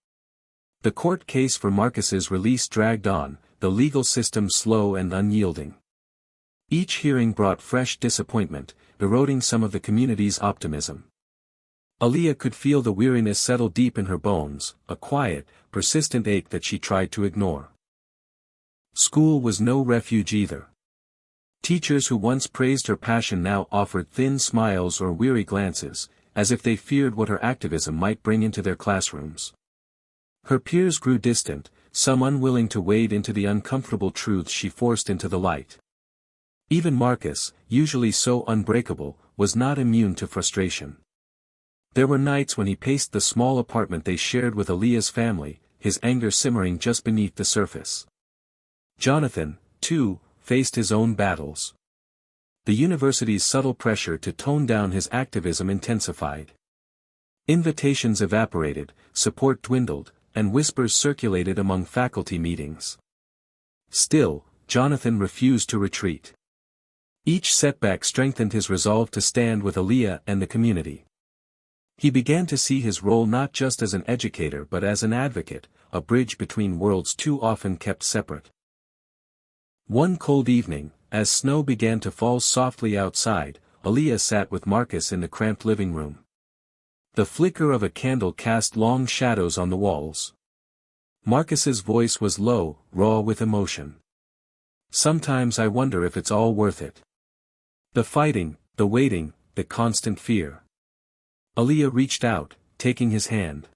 The court case for Marcus's release dragged on, the legal system slow and unyielding. Each hearing brought fresh disappointment, eroding some of the community's optimism. Aaliyah could feel the weariness settle deep in her bones, a quiet, persistent ache that she tried to ignore. School was no refuge either. Teachers who once praised her passion now offered thin smiles or weary glances, as if they feared what her activism might bring into their classrooms. Her peers grew distant, some unwilling to wade into the uncomfortable truths she forced into the light. Even Marcus, usually so unbreakable, was not immune to frustration. There were nights when he paced the small apartment they shared with Aaliyah's family, his anger simmering just beneath the surface. Jonathan, too, faced his own battles. The university's subtle pressure to tone down his activism intensified. Invitations evaporated, support dwindled, and whispers circulated among faculty meetings. Still, Jonathan refused to retreat. Each setback strengthened his resolve to stand with Aaliyah and the community. He began to see his role not just as an educator but as an advocate, a bridge between worlds too often kept separate. One cold evening, as snow began to fall softly outside, Aaliyah sat with Marcus in the cramped living room. The flicker of a candle cast long shadows on the walls. Marcus's voice was low, raw with emotion. "Sometimes I wonder if it's all worth it. The fighting, the waiting, the constant fear." Aaliyah reached out, taking his hand.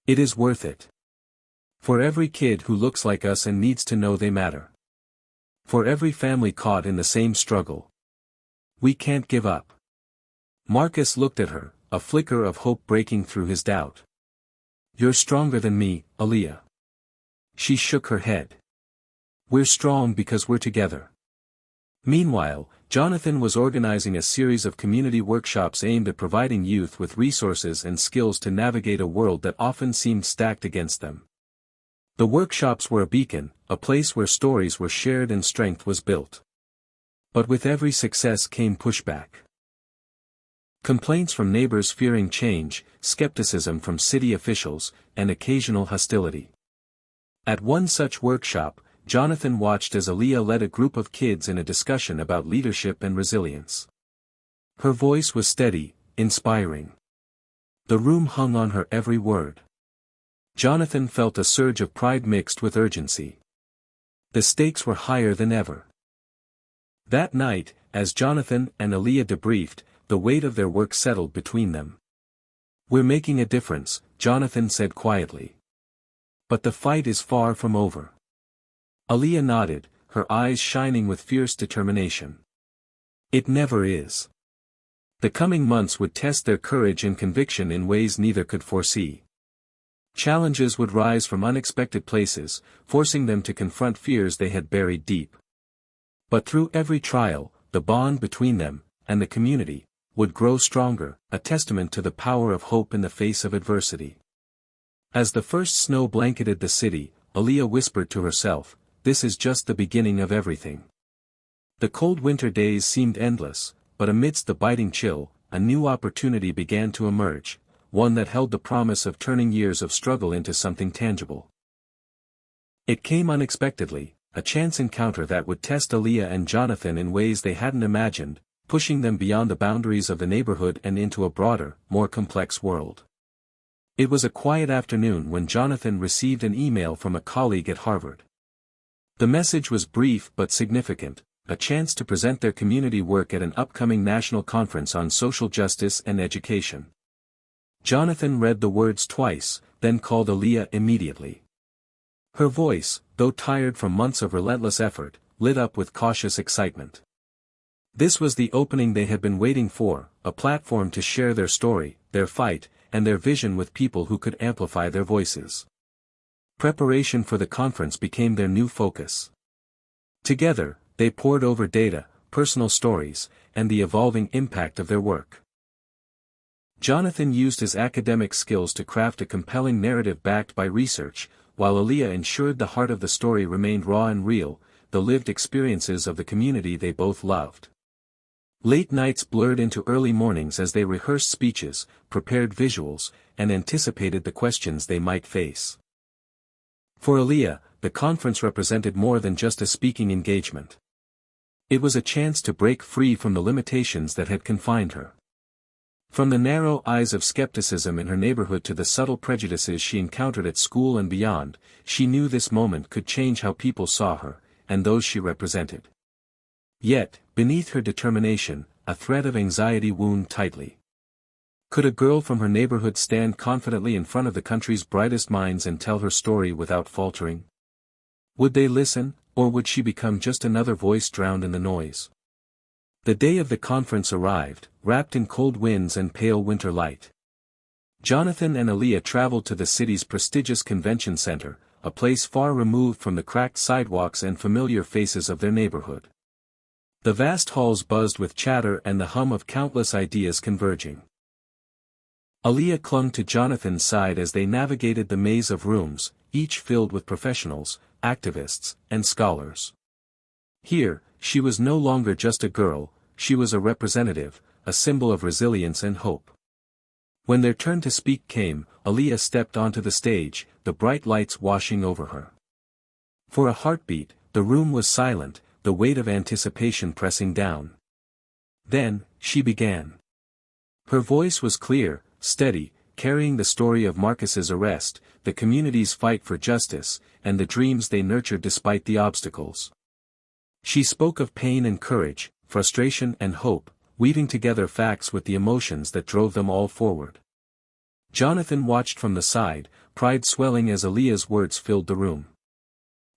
"It is worth it. For every kid who looks like us and needs to know they matter. For every family caught in the same struggle. We can't give up." Marcus looked at her, a flicker of hope breaking through his doubt. "You're stronger than me, Aaliyah." She shook her head. "We're strong because we're together." Meanwhile, Jonathan was organizing a series of community workshops aimed at providing youth with resources and skills to navigate a world that often seemed stacked against them. The workshops were a beacon, a place where stories were shared and strength was built. But with every success came pushback. Complaints from neighbors fearing change, skepticism from city officials, and occasional hostility. At one such workshop, Jonathan watched as Aaliyah led a group of kids in a discussion about leadership and resilience. Her voice was steady, inspiring. The room hung on her every word. Jonathan felt a surge of pride mixed with urgency. The stakes were higher than ever. That night, as Jonathan and Aaliyah debriefed, the weight of their work settled between them. "We're making a difference," Jonathan said quietly. "But the fight is far from over." Aaliyah nodded, her eyes shining with fierce determination. "It never is." The coming months would test their courage and conviction in ways neither could foresee. Challenges would rise from unexpected places, forcing them to confront fears they had buried deep. But through every trial, the bond between them, and the community, would grow stronger, a testament to the power of hope in the face of adversity. As the first snow blanketed the city, Aaliyah whispered to herself, "This is just the beginning of everything." The cold winter days seemed endless, but amidst the biting chill, a new opportunity began to emerge, one that held the promise of turning years of struggle into something tangible. It came unexpectedly, a chance encounter that would test Aaliyah and Jonathan in ways they hadn't imagined, pushing them beyond the boundaries of the neighborhood and into a broader, more complex world. It was a quiet afternoon when Jonathan received an email from a colleague at Harvard. The message was brief but significant, a chance to present their community work at an upcoming national conference on social justice and education. Jonathan read the words twice, then called Aaliyah immediately. Her voice, though tired from months of relentless effort, lit up with cautious excitement. This was the opening they had been waiting for, a platform to share their story, their fight, and their vision with people who could amplify their voices. Preparation for the conference became their new focus. Together, they pored over data, personal stories, and the evolving impact of their work. Jonathan used his academic skills to craft a compelling narrative backed by research, while Aaliyah ensured the heart of the story remained raw and real, the lived experiences of the community they both loved. Late nights blurred into early mornings as they rehearsed speeches, prepared visuals, and anticipated the questions they might face. For Aaliyah, the conference represented more than just a speaking engagement. It was a chance to break free from the limitations that had confined her. From the narrow eyes of skepticism in her neighborhood to the subtle prejudices she encountered at school and beyond, she knew this moment could change how people saw her, and those she represented. Yet, beneath her determination, a thread of anxiety wound tightly. Could a girl from her neighborhood stand confidently in front of the country's brightest minds and tell her story without faltering? Would they listen, or would she become just another voice drowned in the noise? The day of the conference arrived, wrapped in cold winds and pale winter light. Jonathan and Aaliyah traveled to the city's prestigious convention center, a place far removed from the cracked sidewalks and familiar faces of their neighborhood. The vast halls buzzed with chatter and the hum of countless ideas converging. Aaliyah clung to Jonathan's side as they navigated the maze of rooms, each filled with professionals, activists, and scholars. Here, she was no longer just a girl, she was a representative, a symbol of resilience and hope. When their turn to speak came, Aaliyah stepped onto the stage, the bright lights washing over her. For a heartbeat, the room was silent, the weight of anticipation pressing down. Then, she began. Her voice was clear, steady, carrying the story of Marcus's arrest, the community's fight for justice, and the dreams they nurtured despite the obstacles. She spoke of pain and courage, frustration and hope, weaving together facts with the emotions that drove them all forward. Jonathan watched from the side, pride swelling as Aaliyah's words filled the room.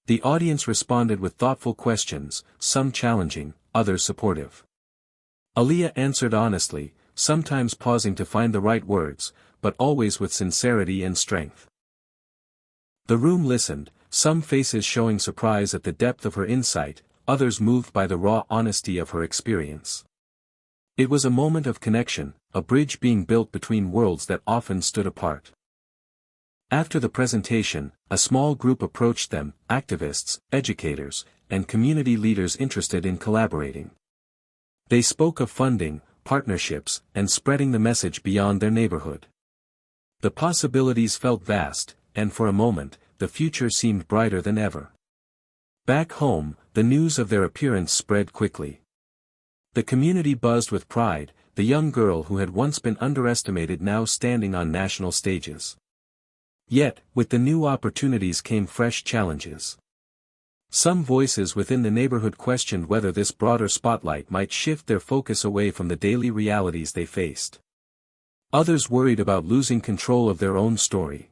The audience responded with thoughtful questions, some challenging, others supportive. Aaliyah answered honestly, sometimes pausing to find the right words, but always with sincerity and strength. The room listened, some faces showing surprise at the depth of her insight, others moved by the raw honesty of her experience. It was a moment of connection, a bridge being built between worlds that often stood apart. After the presentation, a small group approached them, activists, educators, and community leaders interested in collaborating. They spoke of funding, partnerships, and spreading the message beyond their neighborhood. The possibilities felt vast, and for a moment, the future seemed brighter than ever. Back home, the news of their appearance spread quickly. The community buzzed with pride, the young girl who had once been underestimated now standing on national stages. Yet, with the new opportunities came fresh challenges. Some voices within the neighborhood questioned whether this broader spotlight might shift their focus away from the daily realities they faced. Others worried about losing control of their own story.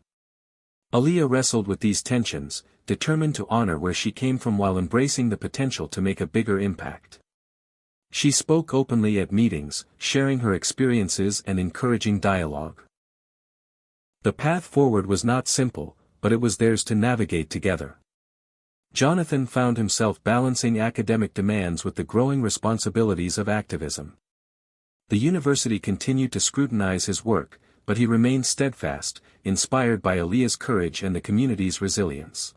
Aaliyah wrestled with these tensions, determined to honor where she came from while embracing the potential to make a bigger impact. She spoke openly at meetings, sharing her experiences and encouraging dialogue. The path forward was not simple, but it was theirs to navigate together. Jonathan found himself balancing academic demands with the growing responsibilities of activism. The university continued to scrutinize his work, but he remained steadfast, inspired by Aaliyah's courage and the community's resilience.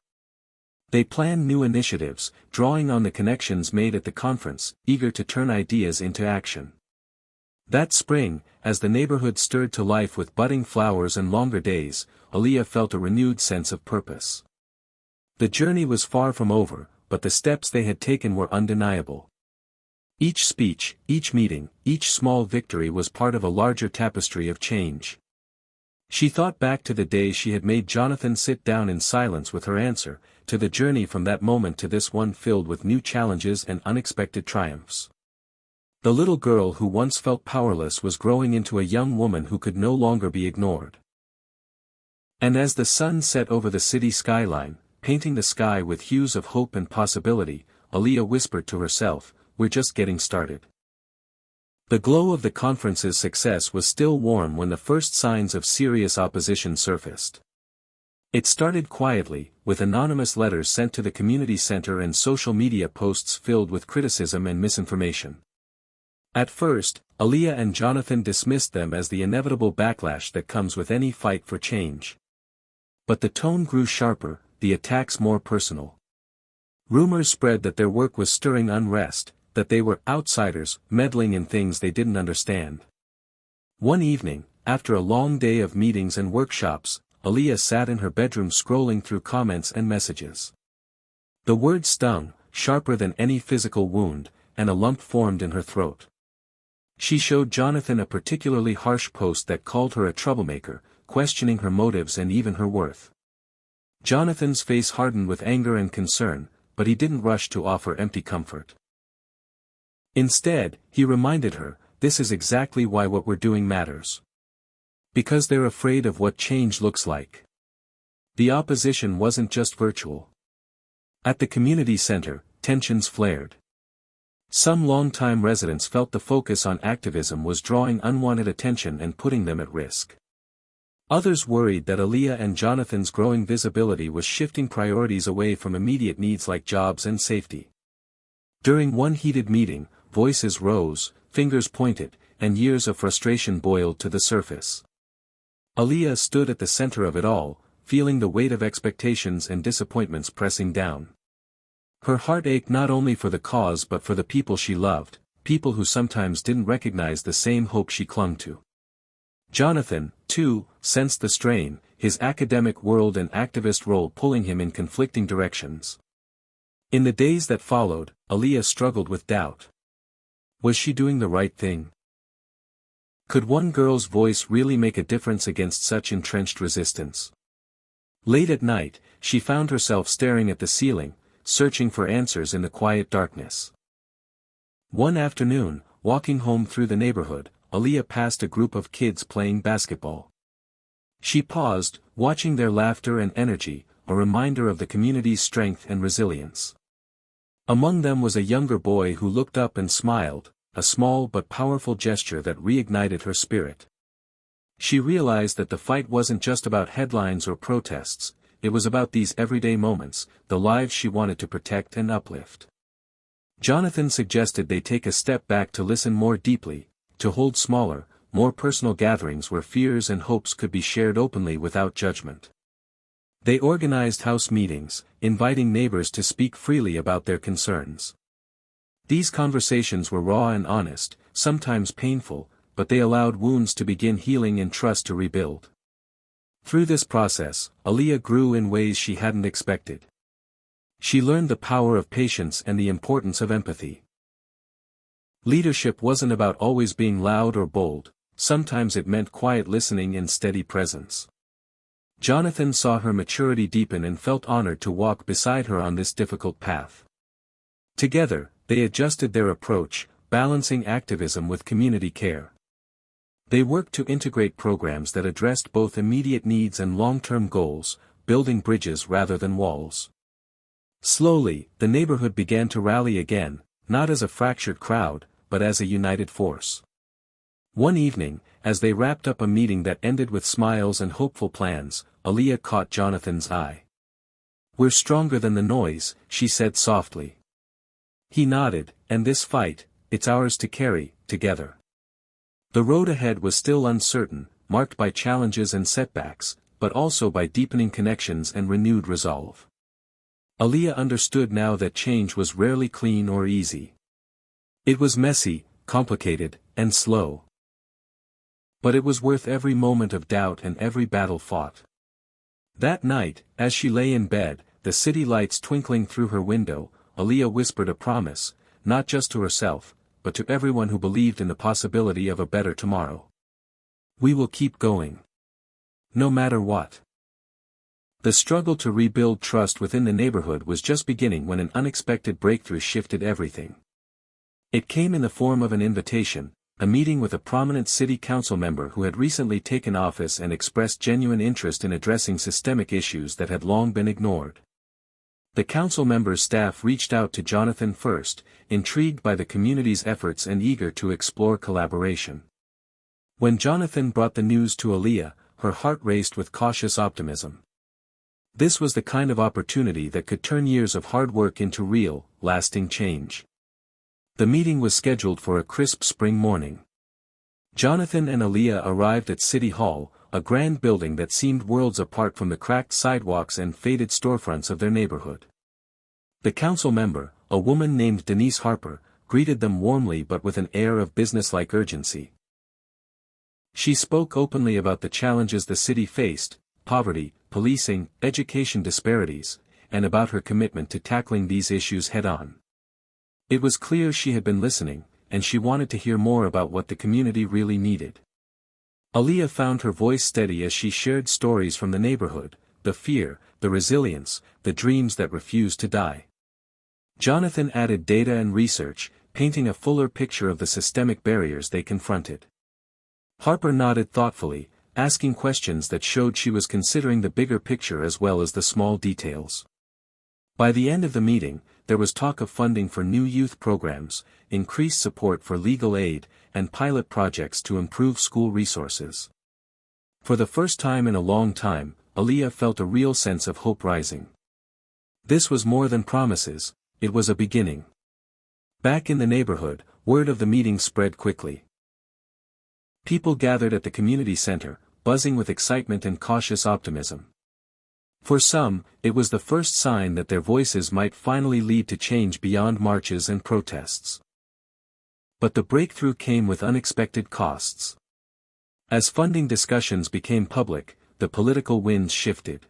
They planned new initiatives, drawing on the connections made at the conference, eager to turn ideas into action. That spring, as the neighborhood stirred to life with budding flowers and longer days, Aaliyah felt a renewed sense of purpose. The journey was far from over, but the steps they had taken were undeniable. Each speech, each meeting, each small victory was part of a larger tapestry of change. She thought back to the day she had made Jonathan sit down in silence with her answer, to the journey from that moment to this one filled with new challenges and unexpected triumphs. The little girl who once felt powerless was growing into a young woman who could no longer be ignored. And as the sun set over the city skyline, painting the sky with hues of hope and possibility, Aaliyah whispered to herself, "We're just getting started." The glow of the conference's success was still warm when the first signs of serious opposition surfaced. It started quietly, with anonymous letters sent to the community center and social media posts filled with criticism and misinformation. At first, Aaliyah and Jonathan dismissed them as the inevitable backlash that comes with any fight for change. But the tone grew sharper, the attacks more personal. Rumors spread that their work was stirring unrest, that they were outsiders, meddling in things they didn't understand. One evening, after a long day of meetings and workshops, Aaliyah sat in her bedroom scrolling through comments and messages. The words stung, sharper than any physical wound, and a lump formed in her throat. She showed Jonathan a particularly harsh post that called her a troublemaker, questioning her motives and even her worth. Jonathan's face hardened with anger and concern, but he didn't rush to offer empty comfort. Instead, he reminded her, "This is exactly why what we're doing matters. Because they're afraid of what change looks like." The opposition wasn't just virtual. At the community center, tensions flared. Some longtime residents felt the focus on activism was drawing unwanted attention and putting them at risk. Others worried that Aaliyah and Jonathan's growing visibility was shifting priorities away from immediate needs like jobs and safety. During one heated meeting, voices rose, fingers pointed, and years of frustration boiled to the surface. Aaliyah stood at the center of it all, feeling the weight of expectations and disappointments pressing down. Her heart ached not only for the cause but for the people she loved, people who sometimes didn't recognize the same hope she clung to. Jonathan, too, sensed the strain, his academic world and activist role pulling him in conflicting directions. In the days that followed, Aaliyah struggled with doubt. Was she doing the right thing? Could one girl's voice really make a difference against such entrenched resistance? Late at night, she found herself staring at the ceiling, searching for answers in the quiet darkness. One afternoon, walking home through the neighborhood, Aaliyah passed a group of kids playing basketball. She paused, watching their laughter and energy, a reminder of the community's strength and resilience. Among them was a younger boy who looked up and smiled, a small but powerful gesture that reignited her spirit. She realized that the fight wasn't just about headlines or protests, it was about these everyday moments, the lives she wanted to protect and uplift. Jonathan suggested they take a step back to listen more deeply, to hold smaller, more personal gatherings where fears and hopes could be shared openly without judgment. They organized house meetings, inviting neighbors to speak freely about their concerns. These conversations were raw and honest, sometimes painful, but they allowed wounds to begin healing and trust to rebuild. Through this process, Aaliyah grew in ways she hadn't expected. She learned the power of patience and the importance of empathy. Leadership wasn't about always being loud or bold, sometimes it meant quiet listening and steady presence. Jonathan saw her maturity deepen and felt honored to walk beside her on this difficult path. Together, they adjusted their approach, balancing activism with community care. They worked to integrate programs that addressed both immediate needs and long-term goals, building bridges rather than walls. Slowly, the neighborhood began to rally again, not as a fractured crowd, but as a united force. One evening, as they wrapped up a meeting that ended with smiles and hopeful plans, Aaliyah caught Jonathan's eye. "We're stronger than the noise," she said softly. He nodded, "And this fight, it's ours to carry, together." The road ahead was still uncertain, marked by challenges and setbacks, but also by deepening connections and renewed resolve. Aaliyah understood now that change was rarely clean or easy. It was messy, complicated, and slow. But it was worth every moment of doubt and every battle fought. That night, as she lay in bed, the city lights twinkling through her window, Aaliyah whispered a promise, not just to herself, but to everyone who believed in the possibility of a better tomorrow. "We will keep going. No matter what." The struggle to rebuild trust within the neighborhood was just beginning when an unexpected breakthrough shifted everything. It came in the form of an invitation, a meeting with a prominent city council member who had recently taken office and expressed genuine interest in addressing systemic issues that had long been ignored. The council member's staff reached out to Jonathan first, intrigued by the community's efforts and eager to explore collaboration. When Jonathan brought the news to Aaliyah, her heart raced with cautious optimism. This was the kind of opportunity that could turn years of hard work into real, lasting change. The meeting was scheduled for a crisp spring morning. Jonathan and Aaliyah arrived at City Hall, a grand building that seemed worlds apart from the cracked sidewalks and faded storefronts of their neighborhood. The council member, a woman named Denise Harper, greeted them warmly but with an air of businesslike urgency. She spoke openly about the challenges the city faced, poverty, policing, education disparities, and about her commitment to tackling these issues head-on. It was clear she had been listening, and she wanted to hear more about what the community really needed. Aaliyah found her voice steady as she shared stories from the neighborhood, the fear, the resilience, the dreams that refused to die. Jonathan added data and research, painting a fuller picture of the systemic barriers they confronted. Harper nodded thoughtfully, asking questions that showed she was considering the bigger picture as well as the small details. By the end of the meeting, there was talk of funding for new youth programs, increased support for legal aid, and pilot projects to improve school resources. For the first time in a long time, Aaliyah felt a real sense of hope rising. This was more than promises, it was a beginning. Back in the neighborhood, word of the meeting spread quickly. People gathered at the community center, buzzing with excitement and cautious optimism. For some, it was the first sign that their voices might finally lead to change beyond marches and protests. But the breakthrough came with unexpected costs. As funding discussions became public, the political winds shifted.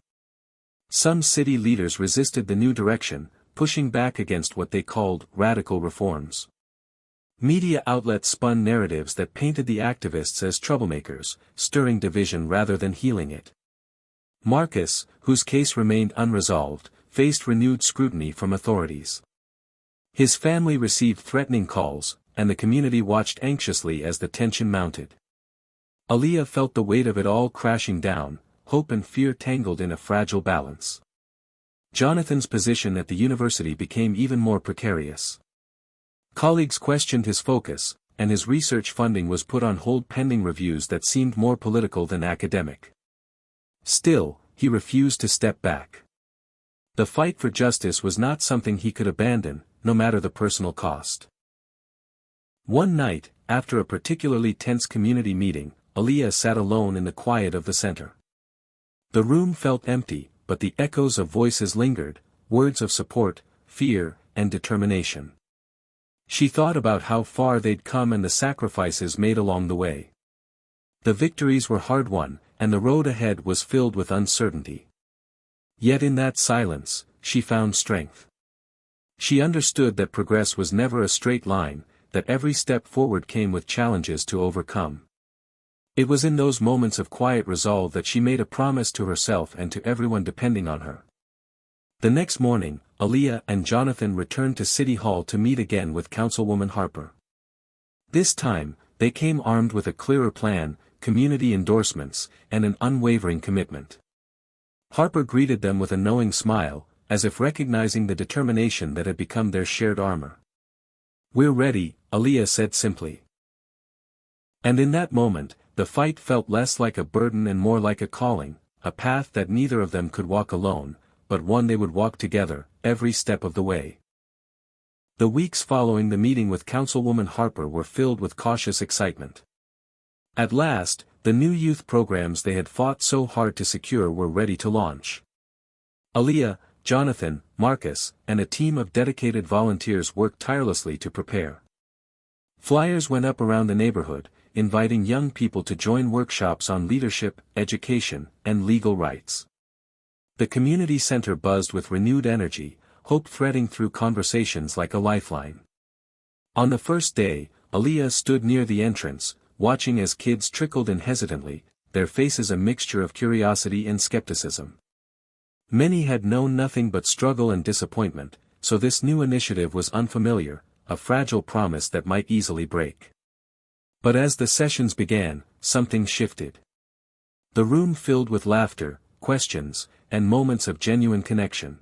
Some city leaders resisted the new direction, pushing back against what they called radical reforms. Media outlets spun narratives that painted the activists as troublemakers, stirring division rather than healing it. Marcus, whose case remained unresolved, faced renewed scrutiny from authorities. His family received threatening calls, and the community watched anxiously as the tension mounted. Aaliyah felt the weight of it all crashing down, hope and fear tangled in a fragile balance. Jonathan's position at the university became even more precarious. Colleagues questioned his focus, and his research funding was put on hold pending reviews that seemed more political than academic. Still, he refused to step back. The fight for justice was not something he could abandon, no matter the personal cost. One night, after a particularly tense community meeting, Aaliyah sat alone in the quiet of the center. The room felt empty, but the echoes of voices lingered, words of support, fear, and determination. She thought about how far they'd come and the sacrifices made along the way. The victories were hard-won, and the road ahead was filled with uncertainty. Yet in that silence, she found strength. She understood that progress was never a straight line, that every step forward came with challenges to overcome. It was in those moments of quiet resolve that she made a promise to herself and to everyone depending on her. The next morning, Aaliyah and Jonathan returned to City Hall to meet again with Councilwoman Harper. This time, they came armed with a clearer plan, community endorsements, and an unwavering commitment. Harper greeted them with a knowing smile, as if recognizing the determination that had become their shared armor. "We're ready," Aaliyah said simply. And in that moment, the fight felt less like a burden and more like a calling, a path that neither of them could walk alone, but one they would walk together, every step of the way. The weeks following the meeting with Councilwoman Harper were filled with cautious excitement. At last, the new youth programs they had fought so hard to secure were ready to launch. Aaliyah, Jonathan, Marcus, and a team of dedicated volunteers worked tirelessly to prepare. Flyers went up around the neighborhood, inviting young people to join workshops on leadership, education, and legal rights. The community center buzzed with renewed energy, hope threading through conversations like a lifeline. On the first day, Aaliyah stood near the entrance, watching as kids trickled in hesitantly, their faces a mixture of curiosity and skepticism. Many had known nothing but struggle and disappointment, so this new initiative was unfamiliar, a fragile promise that might easily break. But as the sessions began, something shifted. The room filled with laughter, questions, and moments of genuine connection.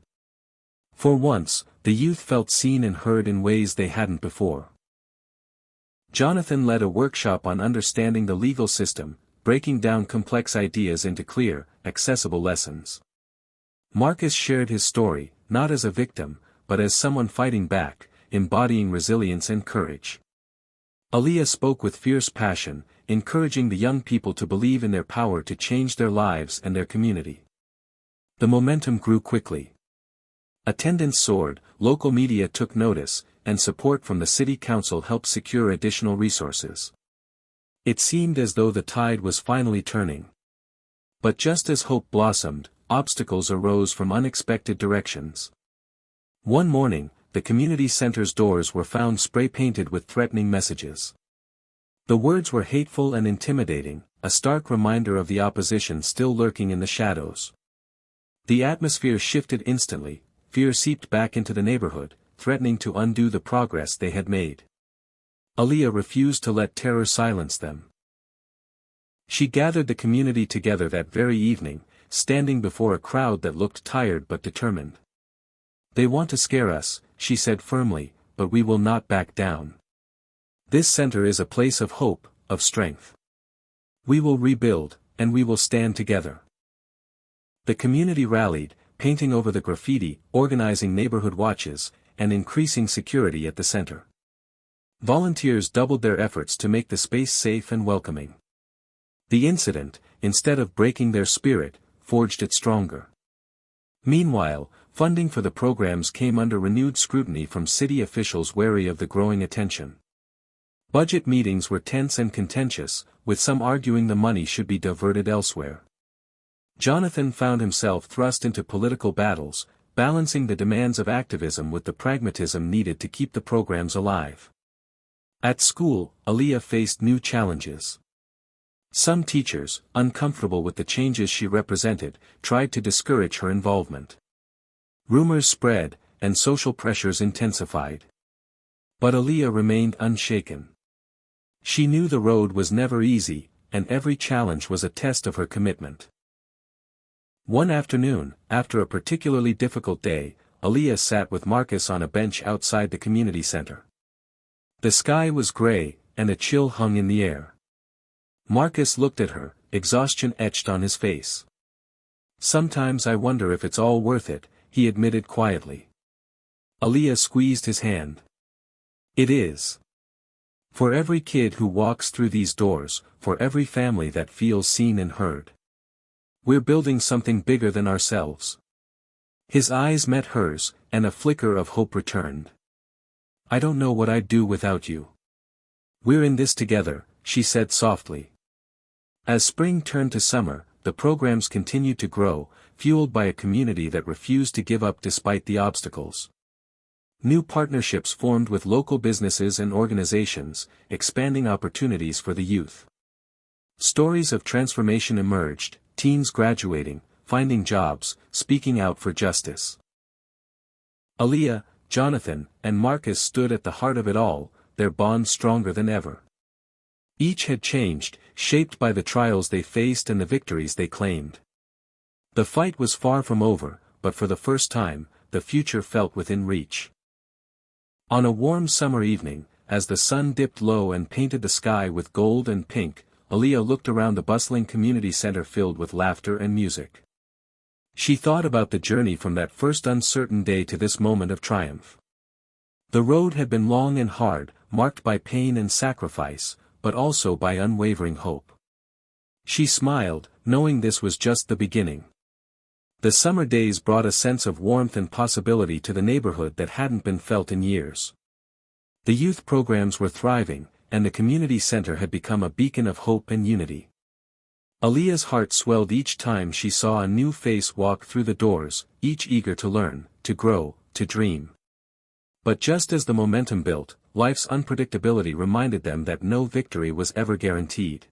For once, the youth felt seen and heard in ways they hadn't before. Jonathan led a workshop on understanding the legal system, breaking down complex ideas into clear, accessible lessons. Marcus shared his story, not as a victim, but as someone fighting back, embodying resilience and courage. Aaliyah spoke with fierce passion, encouraging the young people to believe in their power to change their lives and their community. The momentum grew quickly. Attendance soared, local media took notice, and support from the city council helped secure additional resources. It seemed as though the tide was finally turning. But just as hope blossomed, obstacles arose from unexpected directions. One morning, the community center's doors were found spray-painted with threatening messages. The words were hateful and intimidating, a stark reminder of the opposition still lurking in the shadows. The atmosphere shifted instantly, fear seeped back into the neighborhood, threatening to undo the progress they had made. Aaliyah refused to let terror silence them. She gathered the community together that very evening, standing before a crowd that looked tired but determined. "They want to scare us," she said firmly, "but we will not back down. This center is a place of hope, of strength. We will rebuild, and we will stand together." The community rallied, painting over the graffiti, organizing neighborhood watches, and increasing security at the center. Volunteers doubled their efforts to make the space safe and welcoming. The incident, instead of breaking their spirit, forged it stronger. Meanwhile, funding for the programs came under renewed scrutiny from city officials wary of the growing attention. Budget meetings were tense and contentious, with some arguing the money should be diverted elsewhere. Jonathan found himself thrust into political battles, balancing the demands of activism with the pragmatism needed to keep the programs alive. At school, Aaliyah faced new challenges. Some teachers, uncomfortable with the changes she represented, tried to discourage her involvement. Rumors spread, and social pressures intensified. But Aaliyah remained unshaken. She knew the road was never easy, and every challenge was a test of her commitment. One afternoon, after a particularly difficult day, Aaliyah sat with Marcus on a bench outside the community center. The sky was gray, and a chill hung in the air. Marcus looked at her, exhaustion etched on his face. "Sometimes I wonder if it's all worth it," he admitted quietly. Aaliyah squeezed his hand. "It is. For every kid who walks through these doors, for every family that feels seen and heard. We're building something bigger than ourselves." His eyes met hers, and a flicker of hope returned. "I don't know what I'd do without you. We're in this together," she said softly. As spring turned to summer, the programs continued to grow, fueled by a community that refused to give up despite the obstacles. New partnerships formed with local businesses and organizations, expanding opportunities for the youth. Stories of transformation emerged, teens graduating, finding jobs, speaking out for justice. Aaliyah, Jonathan, and Marcus stood at the heart of it all, their bond stronger than ever. Each had changed, shaped by the trials they faced and the victories they claimed. The fight was far from over, but for the first time, the future felt within reach. On a warm summer evening, as the sun dipped low and painted the sky with gold and pink, Aaliyah looked around the bustling community center filled with laughter and music. She thought about the journey from that first uncertain day to this moment of triumph. The road had been long and hard, marked by pain and sacrifice, but also by unwavering hope. She smiled, knowing this was just the beginning. The summer days brought a sense of warmth and possibility to the neighborhood that hadn't been felt in years. The youth programs were thriving, and the community center had become a beacon of hope and unity. Aaliyah's heart swelled each time she saw a new face walk through the doors, each eager to learn, to grow, to dream. But just as the momentum built, life's unpredictability reminded them that no victory was ever guaranteed.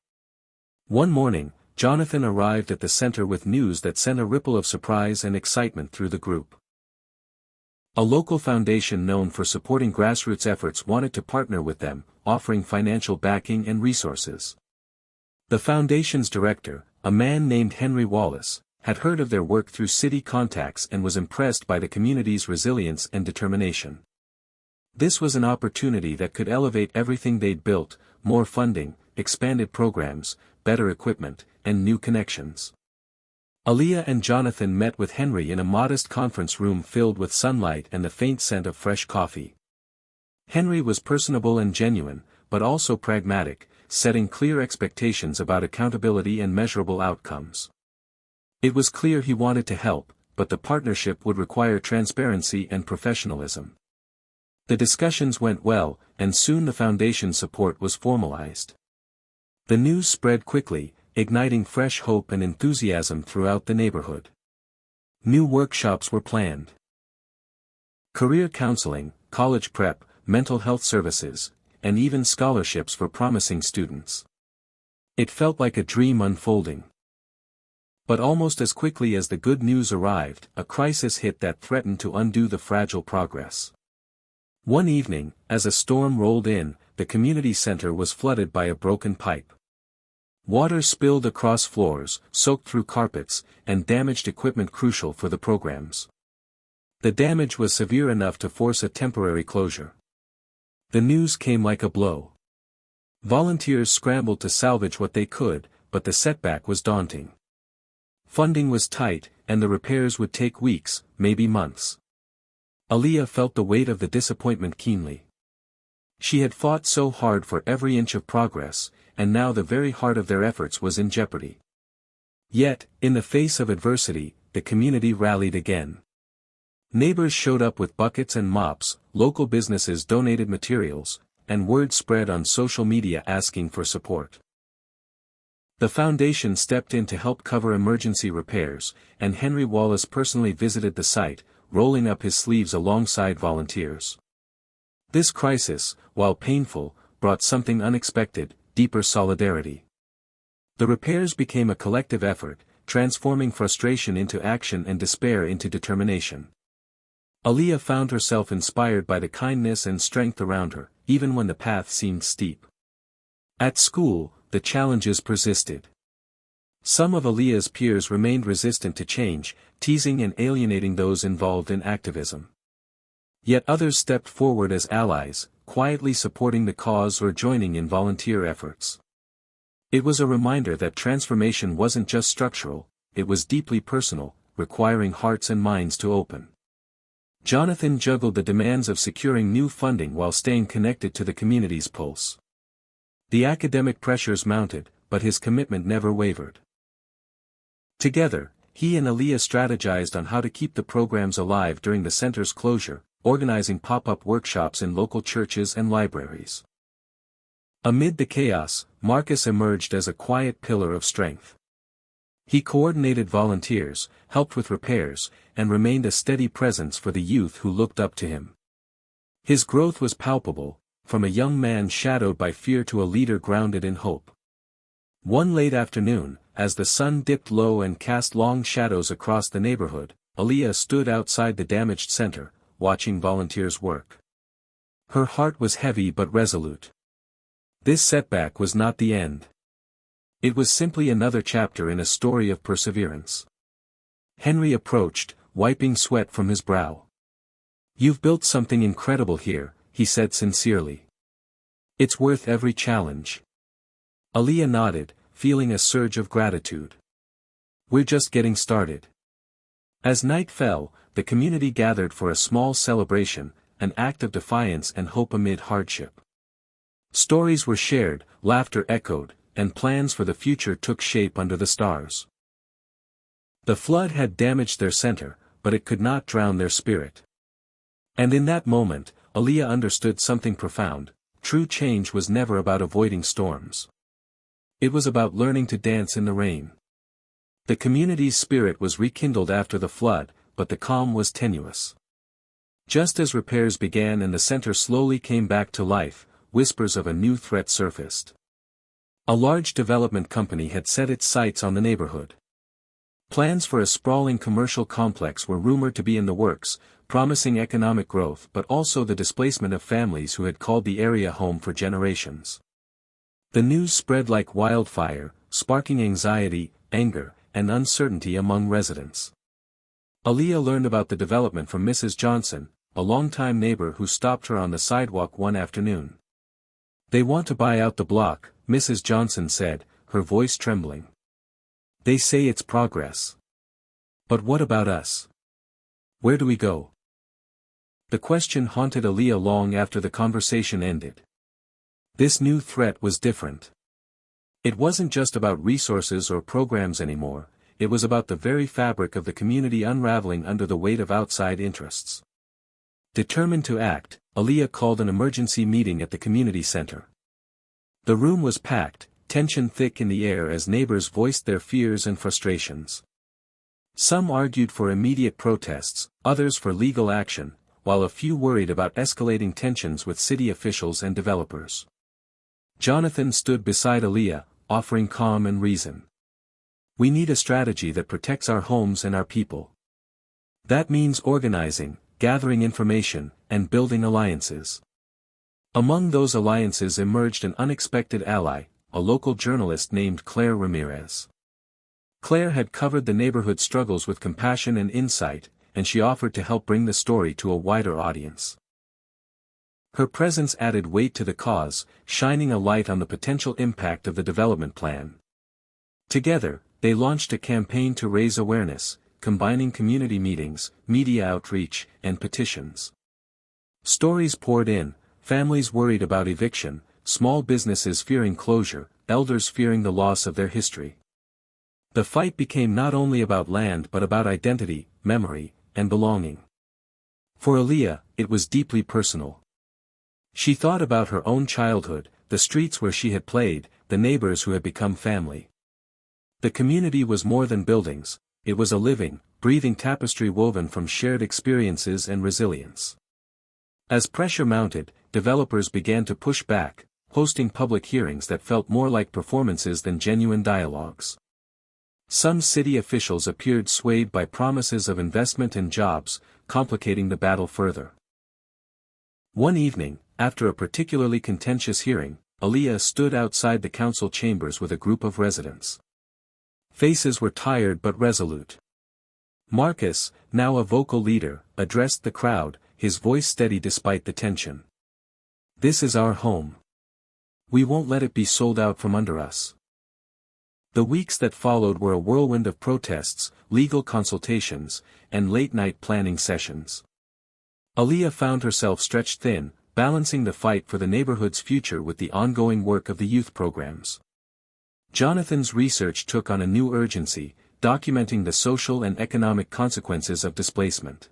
One morning, Jonathan arrived at the center with news that sent a ripple of surprise and excitement through the group. A local foundation known for supporting grassroots efforts wanted to partner with them, offering financial backing and resources. The foundation's director, a man named Henry Wallace, had heard of their work through city contacts and was impressed by the community's resilience and determination. This was an opportunity that could elevate everything they'd built: more funding, expanded programs, better equipment, and new connections. Aaliyah and Jonathan met with Henry in a modest conference room filled with sunlight and the faint scent of fresh coffee. Henry was personable and genuine, but also pragmatic, setting clear expectations about accountability and measurable outcomes. It was clear he wanted to help, but the partnership would require transparency and professionalism. The discussions went well, and soon the foundation's support was formalized. The news spread quickly, igniting fresh hope and enthusiasm throughout the neighborhood. New workshops were planned. Career counseling, college prep, mental health services, and even scholarships for promising students. It felt like a dream unfolding. But almost as quickly as the good news arrived, a crisis hit that threatened to undo the fragile progress. One evening, as a storm rolled in, the community center was flooded by a broken pipe. Water spilled across floors, soaked through carpets, and damaged equipment crucial for the programs. The damage was severe enough to force a temporary closure. The news came like a blow. Volunteers scrambled to salvage what they could, but the setback was daunting. Funding was tight, and the repairs would take weeks, maybe months. Aaliyah felt the weight of the disappointment keenly. She had fought so hard for every inch of progress, and now the very heart of their efforts was in jeopardy. Yet, in the face of adversity, the community rallied again. Neighbors showed up with buckets and mops, local businesses donated materials, and word spread on social media asking for support. The foundation stepped in to help cover emergency repairs, and Henry Wallace personally visited the site, rolling up his sleeves alongside volunteers. This crisis, while painful, brought something unexpected: deeper solidarity. The repairs became a collective effort, transforming frustration into action and despair into determination. Aaliyah found herself inspired by the kindness and strength around her, even when the path seemed steep. At school, the challenges persisted. Some of Aaliyah's peers remained resistant to change, teasing and alienating those involved in activism. Yet others stepped forward as allies, quietly supporting the cause or joining in volunteer efforts. It was a reminder that transformation wasn't just structural, it was deeply personal, requiring hearts and minds to open. Jonathan juggled the demands of securing new funding while staying connected to the community's pulse. The academic pressures mounted, but his commitment never wavered. Together, he and Aaliyah strategized on how to keep the programs alive during the center's closure, organizing pop-up workshops in local churches and libraries. Amid the chaos, Marcus emerged as a quiet pillar of strength. He coordinated volunteers, helped with repairs, and remained a steady presence for the youth who looked up to him. His growth was palpable, from a young man shadowed by fear to a leader grounded in hope. One late afternoon, as the sun dipped low and cast long shadows across the neighborhood, Aaliyah stood outside the damaged center, watching volunteers work. Her heart was heavy but resolute. This setback was not the end. It was simply another chapter in a story of perseverance. Henry approached, wiping sweat from his brow. "You've built something incredible here," he said sincerely. "It's worth every challenge." Aaliyah nodded, feeling a surge of gratitude. "We're just getting started." As night fell, the community gathered for a small celebration, an act of defiance and hope amid hardship. Stories were shared, laughter echoed, and plans for the future took shape under the stars. The flood had damaged their center, but it could not drown their spirit. And in that moment, Aaliyah understood something profound: true change was never about avoiding storms. It was about learning to dance in the rain. The community's spirit was rekindled after the flood, but the calm was tenuous. Just as repairs began and the center slowly came back to life, whispers of a new threat surfaced. A large development company had set its sights on the neighborhood. Plans for a sprawling commercial complex were rumored to be in the works, promising economic growth but also the displacement of families who had called the area home for generations. The news spread like wildfire, sparking anxiety, anger, and uncertainty among residents. Aaliyah learned about the development from Mrs. Johnson, a longtime neighbor who stopped her on the sidewalk one afternoon. "They want to buy out the block," Mrs. Johnson said, her voice trembling. "They say it's progress. But what about us? Where do we go?" The question haunted Aaliyah long after the conversation ended. This new threat was different. It wasn't just about resources or programs anymore, it was about the very fabric of the community unraveling under the weight of outside interests. Determined to act, Aaliyah called an emergency meeting at the community center. The room was packed, tension thick in the air as neighbors voiced their fears and frustrations. Some argued for immediate protests, others for legal action, while a few worried about escalating tensions with city officials and developers. Jonathan stood beside Aaliyah, offering calm and reason. "We need a strategy that protects our homes and our people. That means organizing, gathering information, and building alliances." Among those alliances emerged an unexpected ally, a local journalist named Claire Ramirez. Claire had covered the neighborhood struggles with compassion and insight, and she offered to help bring the story to a wider audience. Her presence added weight to the cause, shining a light on the potential impact of the development plan. Together, they launched a campaign to raise awareness, combining community meetings, media outreach, and petitions. Stories poured in, families worried about eviction, small businesses fearing closure, elders fearing the loss of their history. The fight became not only about land but about identity, memory, and belonging. For Aaliyah, it was deeply personal. She thought about her own childhood, the streets where she had played, the neighbors who had become family. The community was more than buildings, it was a living, breathing tapestry woven from shared experiences and resilience. As pressure mounted, developers began to push back, hosting public hearings that felt more like performances than genuine dialogues. Some city officials appeared swayed by promises of investment and jobs, complicating the battle further. One evening, after a particularly contentious hearing, Aaliyah stood outside the council chambers with a group of residents. Faces were tired but resolute. Marcus, now a vocal leader, addressed the crowd, his voice steady despite the tension. "This is our home. We won't let it be sold out from under us." The weeks that followed were a whirlwind of protests, legal consultations, and late-night planning sessions. Aaliyah found herself stretched thin, balancing the fight for the neighborhood's future with the ongoing work of the youth programs. Jonathan's research took on a new urgency, documenting the social and economic consequences of displacement.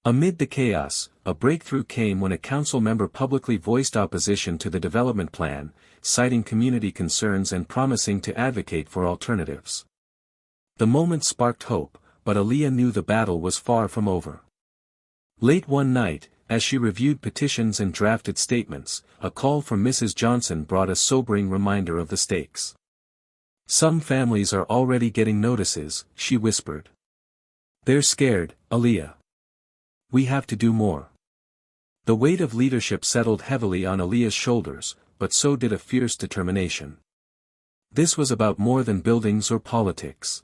Amid the chaos, a breakthrough came when a council member publicly voiced opposition to the development plan, citing community concerns and promising to advocate for alternatives. The moment sparked hope, but Aaliyah knew the battle was far from over. Late one night, as she reviewed petitions and drafted statements, a call from Mrs. Johnson brought a sobering reminder of the stakes. "Some families are already getting notices," she whispered. "They're scared, Aaliyah. We have to do more." The weight of leadership settled heavily on Aaliyah's shoulders, but so did a fierce determination. This was about more than buildings or politics.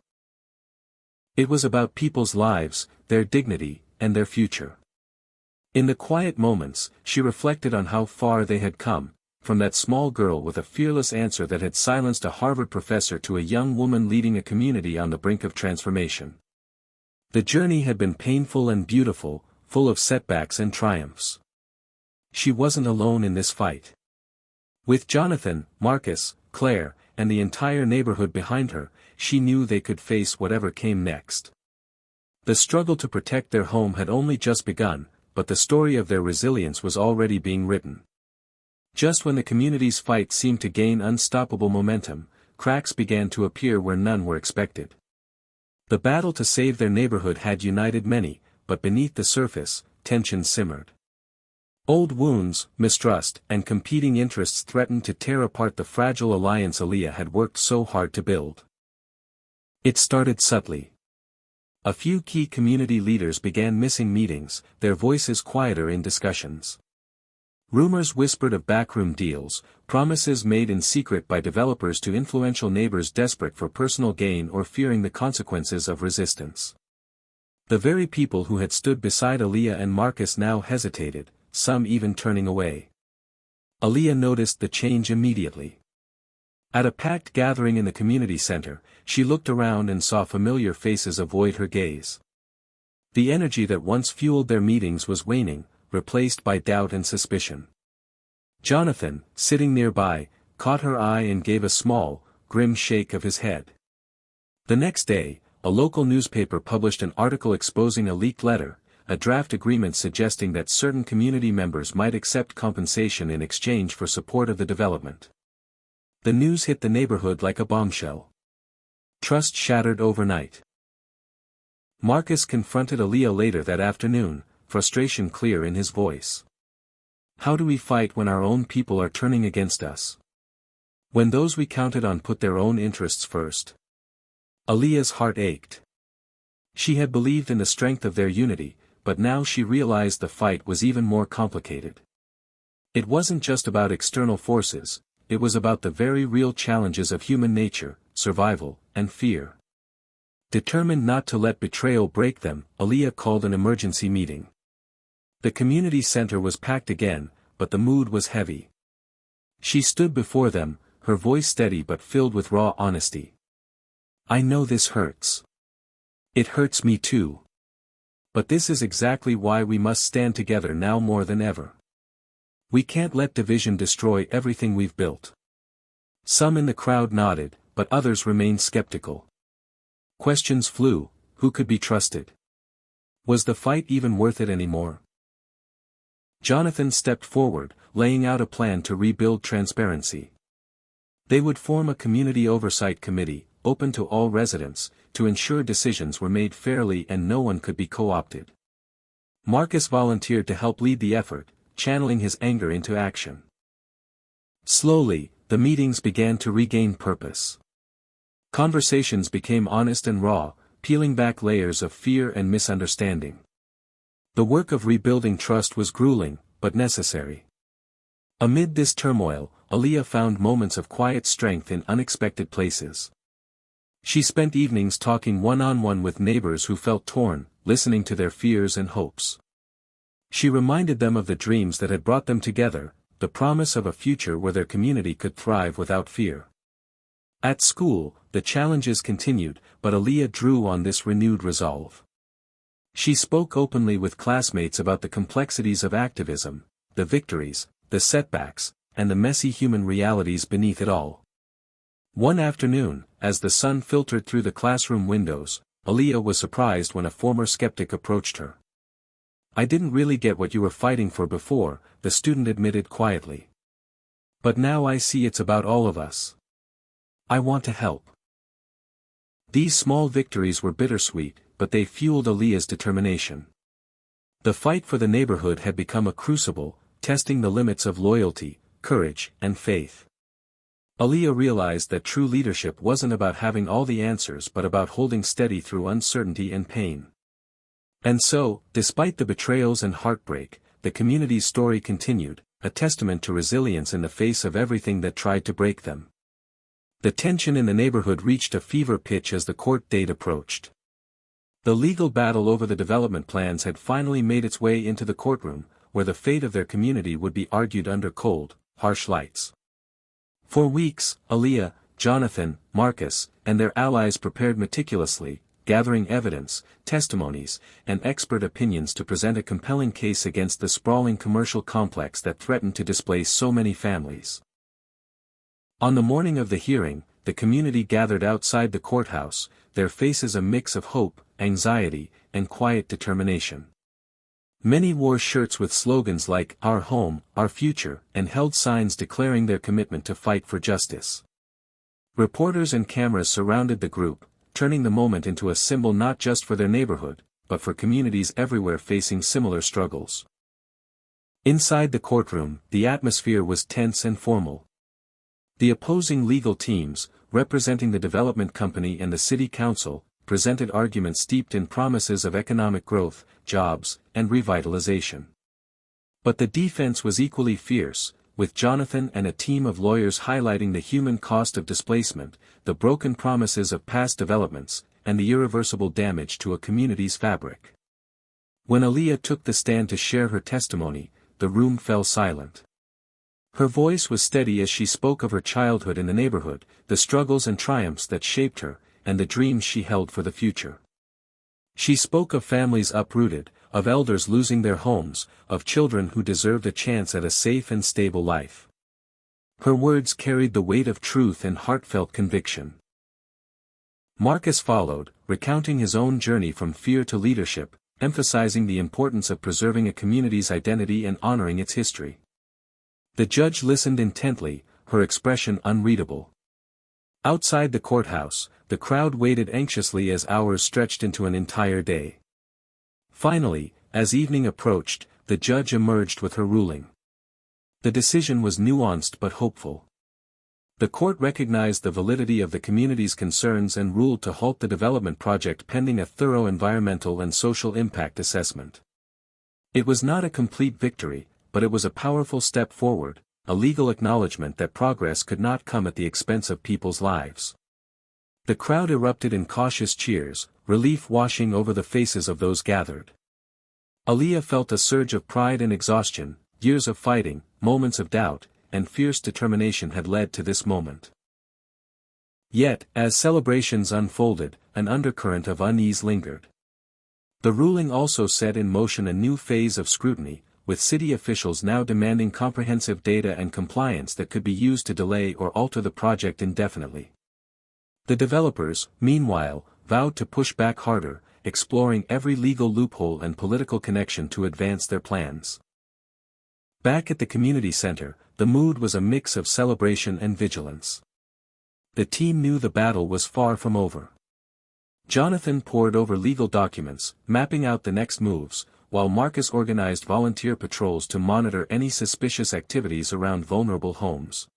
It was about people's lives, their dignity, and their future. In the quiet moments, she reflected on how far they had come, from that small girl with a fearless answer that had silenced a Harvard professor to a young woman leading a community on the brink of transformation. The journey had been painful and beautiful, full of setbacks and triumphs. She wasn't alone in this fight. With Jonathan, Marcus, Claire, and the entire neighborhood behind her, she knew they could face whatever came next. The struggle to protect their home had only just begun, but the story of their resilience was already being written. Just when the community's fight seemed to gain unstoppable momentum, cracks began to appear where none were expected. The battle to save their neighborhood had united many, but beneath the surface, tension simmered. Old wounds, mistrust, and competing interests threatened to tear apart the fragile alliance Aaliyah had worked so hard to build. It started subtly. A few key community leaders began missing meetings, their voices quieter in discussions. Rumors whispered of backroom deals, promises made in secret by developers to influential neighbors desperate for personal gain or fearing the consequences of resistance. The very people who had stood beside Aaliyah and Marcus now hesitated, some even turning away. Aaliyah noticed the change immediately. At a packed gathering in the community center, she looked around and saw familiar faces avoid her gaze. The energy that once fueled their meetings was waning, replaced by doubt and suspicion. Jonathan, sitting nearby, caught her eye and gave a small, grim shake of his head. The next day, a local newspaper published an article exposing a leaked letter, a draft agreement suggesting that certain community members might accept compensation in exchange for support of the development. The news hit the neighborhood like a bombshell. Trust shattered overnight. Marcus confronted Aaliyah later that afternoon, frustration clear in his voice. "How do we fight when our own people are turning against us? When those we counted on put their own interests first?" Aaliyah's heart ached. She had believed in the strength of their unity, but now she realized the fight was even more complicated. It wasn't just about external forces, it was about the very real challenges of human nature, survival, and fear. Determined not to let betrayal break them, Aaliyah called an emergency meeting. The community center was packed again, but the mood was heavy. She stood before them, her voice steady but filled with raw honesty. "I know this hurts. It hurts me too. But this is exactly why we must stand together now more than ever. We can't let division destroy everything we've built." Some in the crowd nodded, but others remained skeptical. Questions flew: who could be trusted? Was the fight even worth it anymore? Jonathan stepped forward, laying out a plan to rebuild transparency. They would form a community oversight committee, open to all residents, to ensure decisions were made fairly and no one could be co-opted. Marcus volunteered to help lead the effort, channeling his anger into action. Slowly, the meetings began to regain purpose. Conversations became honest and raw, peeling back layers of fear and misunderstanding. The work of rebuilding trust was grueling, but necessary. Amid this turmoil, Aaliyah found moments of quiet strength in unexpected places. She spent evenings talking one-on-one with neighbors who felt torn, listening to their fears and hopes. She reminded them of the dreams that had brought them together, the promise of a future where their community could thrive without fear. At school, the challenges continued, but Aaliyah drew on this renewed resolve. She spoke openly with classmates about the complexities of activism, the victories, the setbacks, and the messy human realities beneath it all. One afternoon, as the sun filtered through the classroom windows, Aaliyah was surprised when a former skeptic approached her. "I didn't really get what you were fighting for before," the student admitted quietly. "But now I see it's about all of us. I want to help." These small victories were bittersweet, but they fueled Aaliyah's determination. The fight for the neighborhood had become a crucible, testing the limits of loyalty, courage, and faith. Aaliyah realized that true leadership wasn't about having all the answers but about holding steady through uncertainty and pain. And so, despite the betrayals and heartbreak, the community's story continued, a testament to resilience in the face of everything that tried to break them. The tension in the neighborhood reached a fever pitch as the court date approached. The legal battle over the development plans had finally made its way into the courtroom, where the fate of their community would be argued under cold, harsh lights. For weeks, Aaliyah, Jonathan, Marcus, and their allies prepared meticulously, gathering evidence, testimonies, and expert opinions to present a compelling case against the sprawling commercial complex that threatened to displace so many families. On the morning of the hearing, the community gathered outside the courthouse, their faces a mix of hope, anxiety, and quiet determination. Many wore shirts with slogans like "Our Home, Our Future," and held signs declaring their commitment to fight for justice. Reporters and cameras surrounded the group, turning the moment into a symbol not just for their neighborhood, but for communities everywhere facing similar struggles. Inside the courtroom, the atmosphere was tense and formal. The opposing legal teams, representing the development company and the city council, presented arguments steeped in promises of economic growth, jobs, and revitalization. But the defense was equally fierce, with Jonathan and a team of lawyers highlighting the human cost of displacement, the broken promises of past developments, and the irreversible damage to a community's fabric. When Aaliyah took the stand to share her testimony, the room fell silent. Her voice was steady as she spoke of her childhood in the neighborhood, the struggles and triumphs that shaped her, and the dreams she held for the future. She spoke of families uprooted, of elders losing their homes, of children who deserved a chance at a safe and stable life. Her words carried the weight of truth and heartfelt conviction. Marcus followed, recounting his own journey from fear to leadership, emphasizing the importance of preserving a community's identity and honoring its history. The judge listened intently, her expression unreadable. Outside the courthouse, the crowd waited anxiously as hours stretched into an entire day. Finally, as evening approached, the judge emerged with her ruling. The decision was nuanced but hopeful. The court recognized the validity of the community's concerns and ruled to halt the development project pending a thorough environmental and social impact assessment. It was not a complete victory, but it was a powerful step forward, a legal acknowledgement that progress could not come at the expense of people's lives. The crowd erupted in cautious cheers, relief washing over the faces of those gathered. Aaliyah felt a surge of pride and exhaustion. Years of fighting, moments of doubt, and fierce determination had led to this moment. Yet, as celebrations unfolded, an undercurrent of unease lingered. The ruling also set in motion a new phase of scrutiny, with city officials now demanding comprehensive data and compliance that could be used to delay or alter the project indefinitely. The developers, meanwhile, vowed to push back harder, exploring every legal loophole and political connection to advance their plans. Back at the community center, the mood was a mix of celebration and vigilance. the team knew the battle was far from over. Jonathan pored over legal documents, mapping out the next moves, while Marcus organized volunteer patrols to monitor any suspicious activities around vulnerable homes.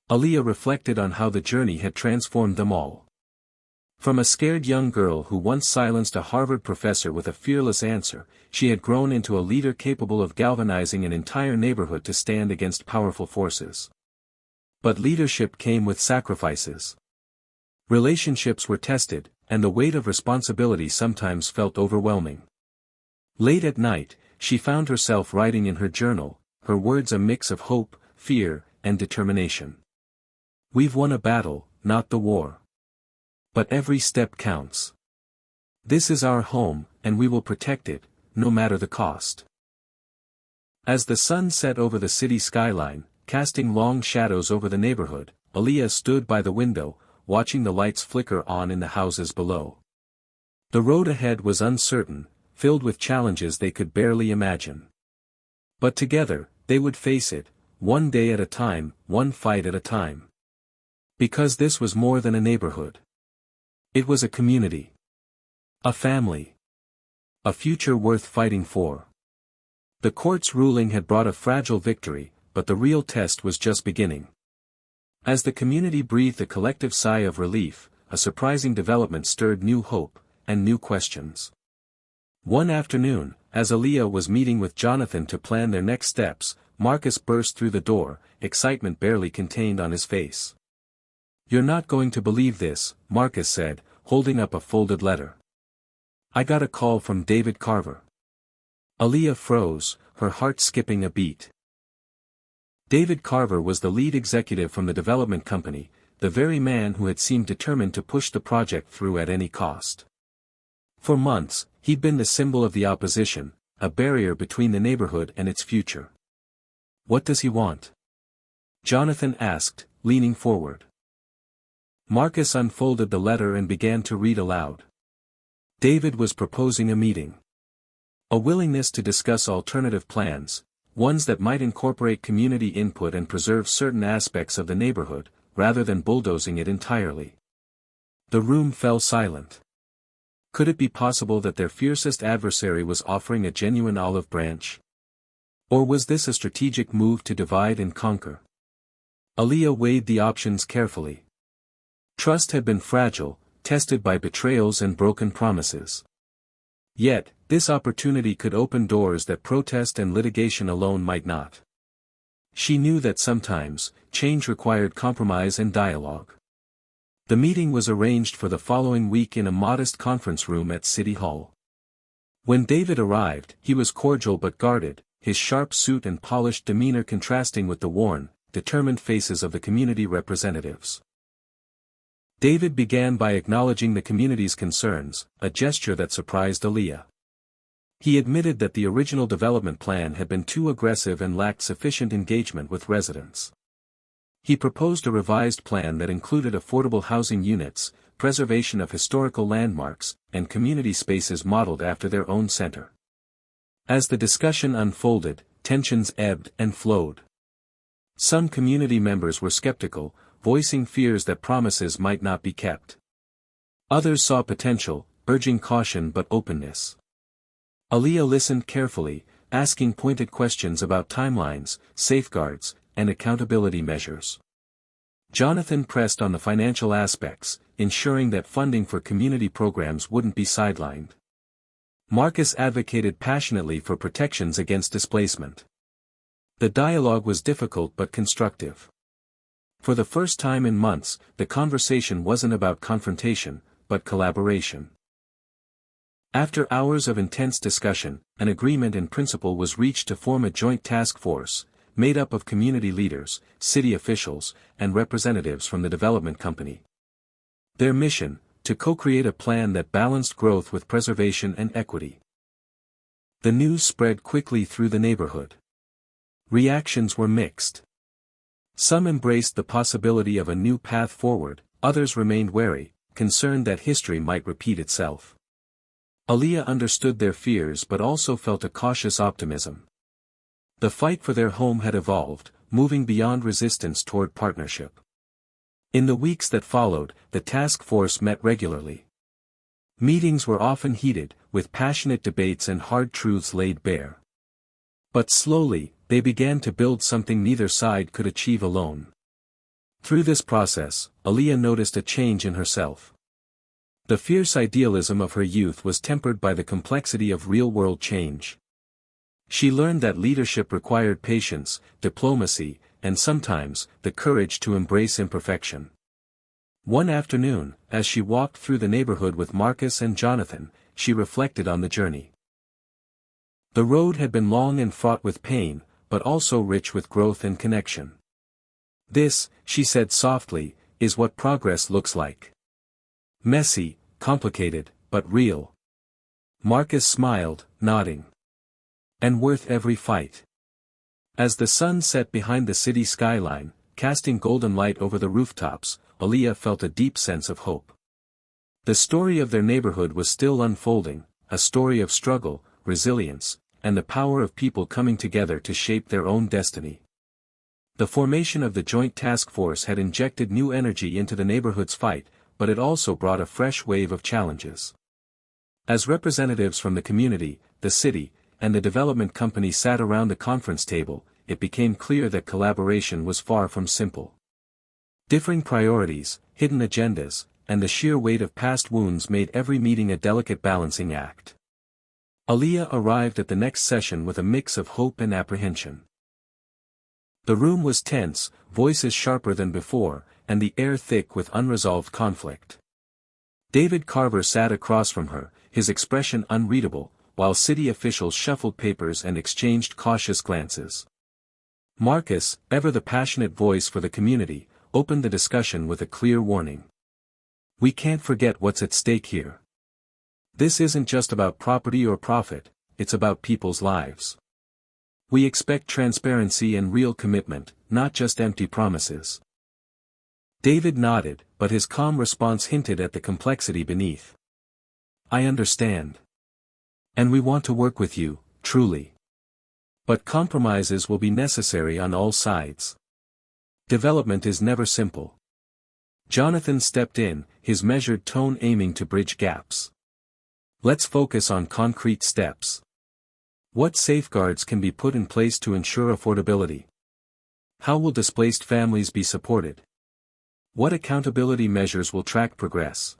Aaliyah reflected on how the journey had transformed them all. From a scared young girl who once silenced a Harvard professor with a fearless answer, she had grown into a leader capable of galvanizing an entire neighborhood to stand against powerful forces. But leadership came with sacrifices. Relationships were tested, and the weight of responsibility sometimes felt overwhelming. Late at night, she found herself writing in her journal, her words a mix of hope, fear, and determination. "We've won a battle, not the war. But every step counts. This is our home, and we will protect it, no matter the cost." As the sun set over the city skyline, casting long shadows over the neighborhood, Aaliyah stood by the window, watching the lights flicker on in the houses below. The road ahead was uncertain, filled with challenges they could barely imagine. But together, they would face it, one day at a time, one fight at a time. Because this was more than a neighborhood. It was a community. A family. A future worth fighting for. The court's ruling had brought a fragile victory, but the real test was just beginning. As the community breathed a collective sigh of relief, a surprising development stirred new hope, and new questions. One afternoon, as Aaliyah was meeting with Jonathan to plan their next steps, Marcus burst through the door, excitement barely contained on his face. "You're not going to believe this," Marcus said, holding up a folded letter. "I got a call from David Carver." Aaliyah froze, her heart skipping a beat. David Carver was the lead executive from the development company, the very man who had seemed determined to push the project through at any cost. For months, he'd been the symbol of the opposition, a barrier between the neighborhood and its future. "What does he want?" Jonathan asked, leaning forward. Marcus unfolded the letter and began to read aloud. David was proposing a meeting. A willingness to discuss alternative plans, ones that might incorporate community input and preserve certain aspects of the neighborhood, rather than bulldozing it entirely. The room fell silent. Could it be possible that their fiercest adversary was offering a genuine olive branch? Or was this a strategic move to divide and conquer? Aaliyah weighed the options carefully. Trust had been fragile, tested by betrayals and broken promises. Yet, this opportunity could open doors that protest and litigation alone might not. She knew that sometimes, change required compromise and dialogue. The meeting was arranged for the following week in a modest conference room at City Hall. When David arrived, he was cordial but guarded, his sharp suit and polished demeanor contrasting with the worn, determined faces of the community representatives. David began by acknowledging the community's concerns, a gesture that surprised Aaliyah. He admitted that the original development plan had been too aggressive and lacked sufficient engagement with residents. He proposed a revised plan that included affordable housing units, preservation of historical landmarks, and community spaces modeled after their own center. As the discussion unfolded, tensions ebbed and flowed. Some community members were skeptical, voicing fears that promises might not be kept. Others saw potential, urging caution but openness. Aaliyah listened carefully, asking pointed questions about timelines, safeguards, and accountability measures. Jonathan pressed on the financial aspects, ensuring that funding for community programs wouldn't be sidelined. Marcus advocated passionately for protections against displacement. The dialogue was difficult but constructive. For the first time in months, the conversation wasn't about confrontation, but collaboration. After hours of intense discussion, an agreement in principle was reached to form a joint task force, made up of community leaders, city officials, and representatives from the development company. Their mission, to co-create a plan that balanced growth with preservation and equity. The news spread quickly through the neighborhood. Reactions were mixed. Some embraced the possibility of a new path forward, others remained wary, concerned that history might repeat itself. Aaliyah understood their fears but also felt a cautious optimism. The fight for their home had evolved, moving beyond resistance toward partnership. In the weeks that followed, the task force met regularly. Meetings were often heated, with passionate debates and hard truths laid bare. But slowly, they began to build something neither side could achieve alone. Through this process, Aaliyah noticed a change in herself. The fierce idealism of her youth was tempered by the complexity of real-world change. She learned that leadership required patience, diplomacy, and sometimes, the courage to embrace imperfection. One afternoon, as she walked through the neighborhood with Marcus and Jonathan, she reflected on the journey. The road had been long and fraught with pain, but also rich with growth and connection. This, she said softly, is what progress looks like. Messy, complicated, but real. Marcus smiled, nodding. And worth every fight. As the sun set behind the city skyline, casting golden light over the rooftops, Aaliyah felt a deep sense of hope. The story of their neighborhood was still unfolding, a story of struggle, resilience, and the power of people coming together to shape their own destiny. The formation of the Joint Task Force had injected new energy into the neighborhood's fight, but it also brought a fresh wave of challenges. As representatives from the community, the city, and the development company sat around the conference table, it became clear that collaboration was far from simple. Differing priorities, hidden agendas, and the sheer weight of past wounds made every meeting a delicate balancing act. Aaliyah arrived at the next session with a mix of hope and apprehension. The room was tense, voices sharper than before, and the air thick with unresolved conflict. David Carver sat across from her, his expression unreadable, while city officials shuffled papers and exchanged cautious glances. Marcus, ever the passionate voice for the community, opened the discussion with a clear warning. We can't forget what's at stake here. This isn't just about property or profit, it's about people's lives. We expect transparency and real commitment, not just empty promises. David nodded, but his calm response hinted at the complexity beneath. I understand. And we want to work with you, truly. But compromises will be necessary on all sides. Development is never simple. Jonathan stepped in, his measured tone aiming to bridge gaps. Let's focus on concrete steps. What safeguards can be put in place to ensure affordability? How will displaced families be supported? What accountability measures will track progress?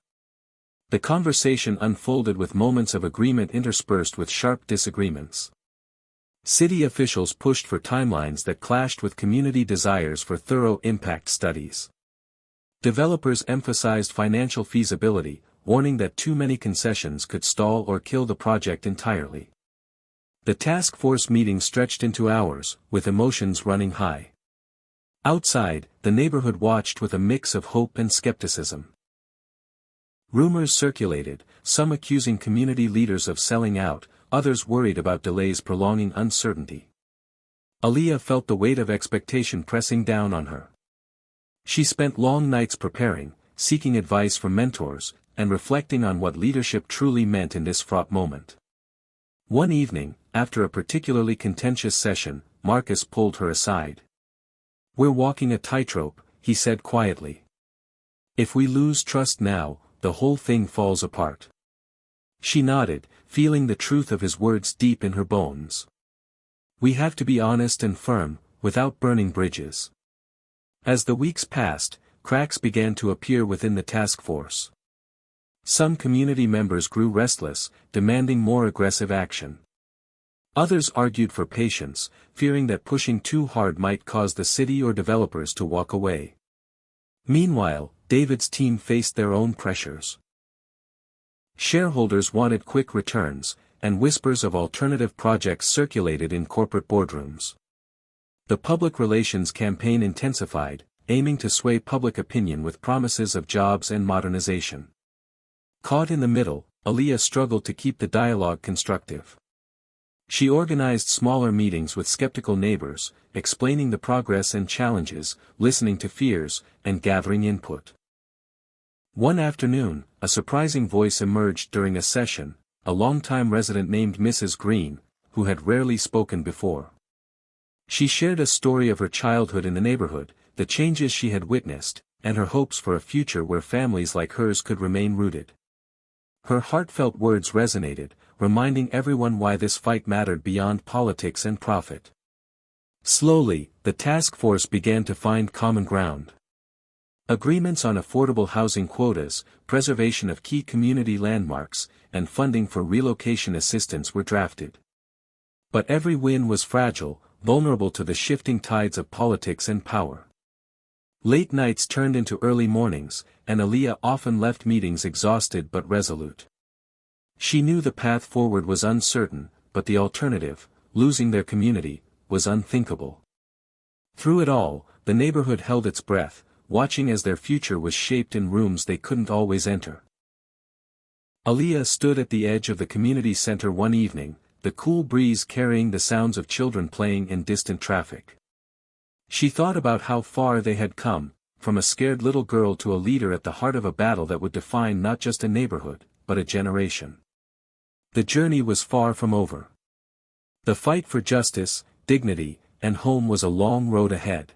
The conversation unfolded with moments of agreement interspersed with sharp disagreements. City officials pushed for timelines that clashed with community desires for thorough impact studies. Developers emphasized financial feasibility, warning that too many concessions could stall or kill the project entirely. The task force meeting stretched into hours, with emotions running high. Outside, the neighborhood watched with a mix of hope and skepticism. Rumors circulated, some accusing community leaders of selling out, others worried about delays prolonging uncertainty. Aaliyah felt the weight of expectation pressing down on her. She spent long nights preparing, seeking advice from mentors, and reflecting on what leadership truly meant in this fraught moment. One evening, after a particularly contentious session, Marcus pulled her aside. We're walking a tightrope, he said quietly. If we lose trust now, the whole thing falls apart. She nodded, feeling the truth of his words deep in her bones. We have to be honest and firm, without burning bridges. As the weeks passed, cracks began to appear within the task force. Some community members grew restless, demanding more aggressive action. Others argued for patience, fearing that pushing too hard might cause the city or developers to walk away. Meanwhile, David's team faced their own pressures. Shareholders wanted quick returns, and whispers of alternative projects circulated in corporate boardrooms. The public relations campaign intensified, aiming to sway public opinion with promises of jobs and modernization. Caught in the middle, Aaliyah struggled to keep the dialogue constructive. She organized smaller meetings with skeptical neighbors, explaining the progress and challenges, listening to fears, and gathering input. One afternoon, a surprising voice emerged during a session, a longtime resident named Mrs. Green, who had rarely spoken before. She shared a story of her childhood in the neighborhood, the changes she had witnessed, and her hopes for a future where families like hers could remain rooted. Her heartfelt words resonated, reminding everyone why this fight mattered beyond politics and profit. Slowly, the task force began to find common ground. Agreements on affordable housing quotas, preservation of key community landmarks, and funding for relocation assistance were drafted. But every win was fragile, vulnerable to the shifting tides of politics and power. Late nights turned into early mornings, and Aaliyah often left meetings exhausted but resolute. She knew the path forward was uncertain, but the alternative, losing their community, was unthinkable. Through it all, the neighborhood held its breath, watching as their future was shaped in rooms they couldn't always enter. Aaliyah stood at the edge of the community center one evening, the cool breeze carrying the sounds of children playing in distant traffic. She thought about how far they had come, from a scared little girl to a leader at the heart of a battle that would define not just a neighborhood, but a generation. The journey was far from over. The fight for justice, dignity, and home was a long road ahead.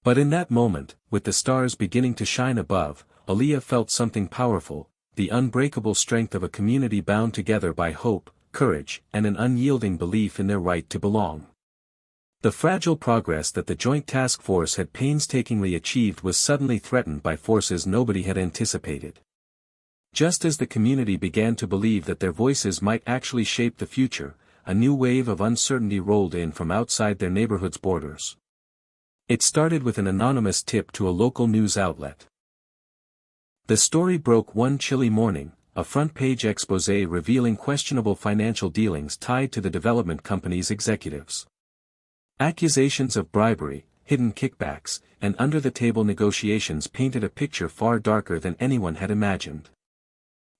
But in that moment, with the stars beginning to shine above, Aaliyah felt something powerful, the unbreakable strength of a community bound together by hope, courage, and an unyielding belief in their right to belong. The fragile progress that the Joint Task Force had painstakingly achieved was suddenly threatened by forces nobody had anticipated. Just as the community began to believe that their voices might actually shape the future, a new wave of uncertainty rolled in from outside their neighborhood's borders. It started with an anonymous tip to a local news outlet. The story broke one chilly morning, a front-page exposé revealing questionable financial dealings tied to the development company's executives. Accusations of bribery, hidden kickbacks, and under-the-table negotiations painted a picture far darker than anyone had imagined.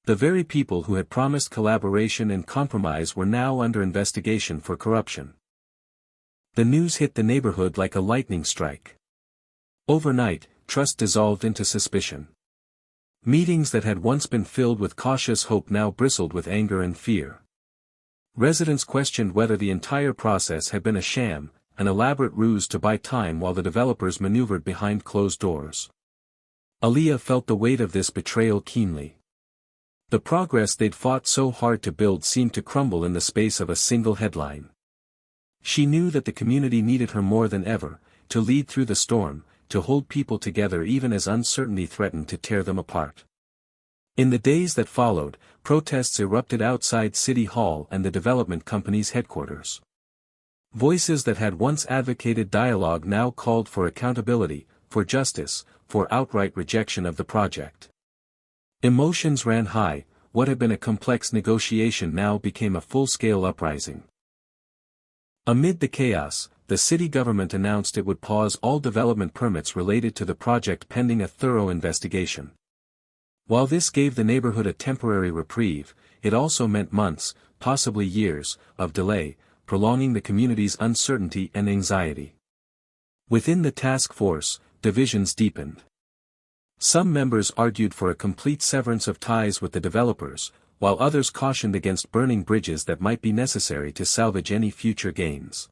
The very people who had promised collaboration and compromise were now under investigation for corruption. The news hit the neighborhood like a lightning strike. Overnight, trust dissolved into suspicion. Meetings that had once been filled with cautious hope now bristled with anger and fear. Residents questioned whether the entire process had been a sham, an elaborate ruse to buy time while the developers maneuvered behind closed doors. Aaliyah felt the weight of this betrayal keenly. The progress they'd fought so hard to build seemed to crumble in the space of a single headline. She knew that the community needed her more than ever, to lead through the storm, to hold people together even as uncertainty threatened to tear them apart. In the days that followed, protests erupted outside City Hall and the development company's headquarters. Voices that had once advocated dialogue now called for accountability, for justice, for outright rejection of the project. Emotions ran high, what had been a complex negotiation now became a full-scale uprising. Amid the chaos, the city government announced it would pause all development permits related to the project pending a thorough investigation. While this gave the neighborhood a temporary reprieve, it also meant months, possibly years, of delay, prolonging the community's uncertainty and anxiety. Within the task force, divisions deepened. Some members argued for a complete severance of ties with the developers, while others cautioned against burning bridges that might be necessary to salvage any future gains.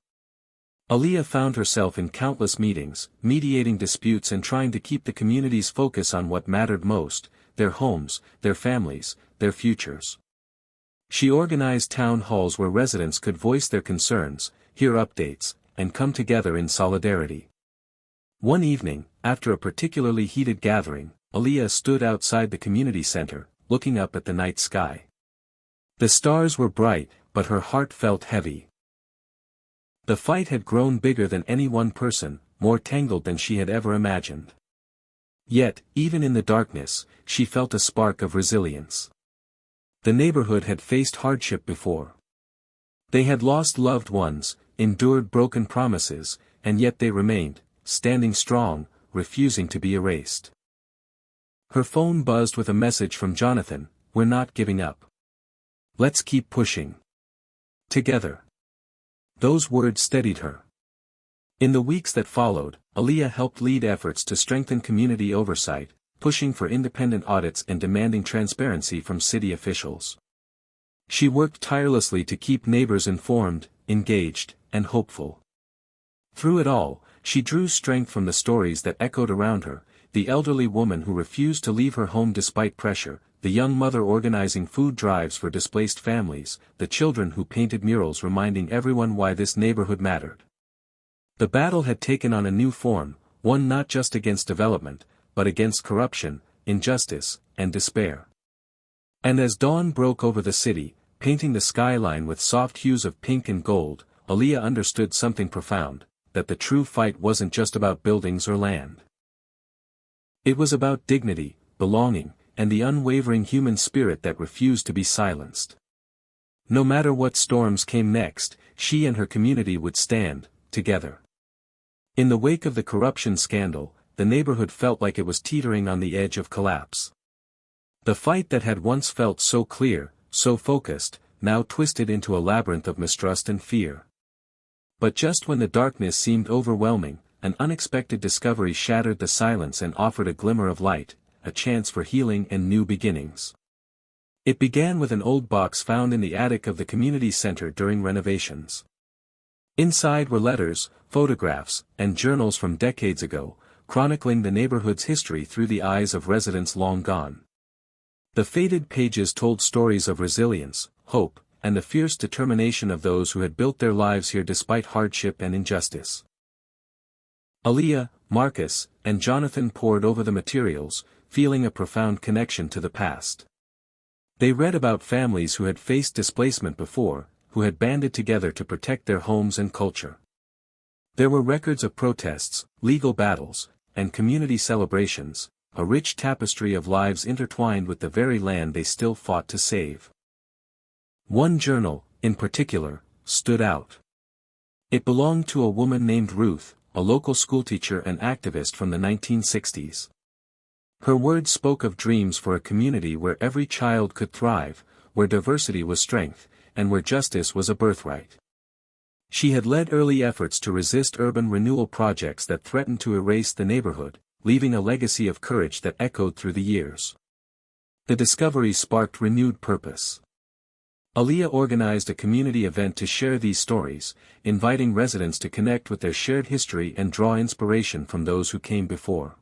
Aaliyah found herself in countless meetings, mediating disputes and trying to keep the community's focus on what mattered most, their homes, their families, their futures. She organized town halls where residents could voice their concerns, hear updates, and come together in solidarity. One evening, after a particularly heated gathering, Aaliyah stood outside the community center, looking up at the night sky. The stars were bright, but her heart felt heavy. The fight had grown bigger than any one person, more tangled than she had ever imagined. Yet, even in the darkness, she felt a spark of resilience. The neighborhood had faced hardship before. They had lost loved ones, endured broken promises, and yet they remained, standing strong, refusing to be erased. Her phone buzzed with a message from Jonathan, "We're not giving up. Let's keep pushing. Together." Those words steadied her. In the weeks that followed, Aaliyah helped lead efforts to strengthen community oversight, pushing for independent audits and demanding transparency from city officials. She worked tirelessly to keep neighbors informed, engaged, and hopeful. Through it all, she drew strength from the stories that echoed around her, the elderly woman who refused to leave her home despite pressure, the young mother organizing food drives for displaced families, the children who painted murals reminding everyone why this neighborhood mattered. The battle had taken on a new form, one not just against development, but against corruption, injustice, and despair. And as dawn broke over the city, painting the skyline with soft hues of pink and gold, Aaliyah understood something profound, that the true fight wasn't just about buildings or land. It was about dignity, belonging, and the unwavering human spirit that refused to be silenced. No matter what storms came next, she and her community would stand, together. In the wake of the corruption scandal, the neighborhood felt like it was teetering on the edge of collapse. The fight that had once felt so clear, so focused, now twisted into a labyrinth of mistrust and fear. But just when the darkness seemed overwhelming, an unexpected discovery shattered the silence and offered a glimmer of light, a chance for healing and new beginnings. It began with an old box found in the attic of the community center during renovations. Inside were letters, photographs, and journals from decades ago, chronicling the neighborhood's history through the eyes of residents long gone. The faded pages told stories of resilience, hope, and the fierce determination of those who had built their lives here despite hardship and injustice. Aaliyah, Marcus, and Jonathan pored over the materials, feeling a profound connection to the past. They read about families who had faced displacement before, who had banded together to protect their homes and culture. There were records of protests, legal battles, and community celebrations, a rich tapestry of lives intertwined with the very land they still fought to save. One journal, in particular, stood out. It belonged to a woman named Ruth, a local schoolteacher and activist from the 1960s. Her words spoke of dreams for a community where every child could thrive, where diversity was strength, and where justice was a birthright. She had led early efforts to resist urban renewal projects that threatened to erase the neighborhood, leaving a legacy of courage that echoed through the years. The discovery sparked renewed purpose. Aaliyah organized a community event to share these stories, inviting residents to connect with their shared history and draw inspiration from those who came before.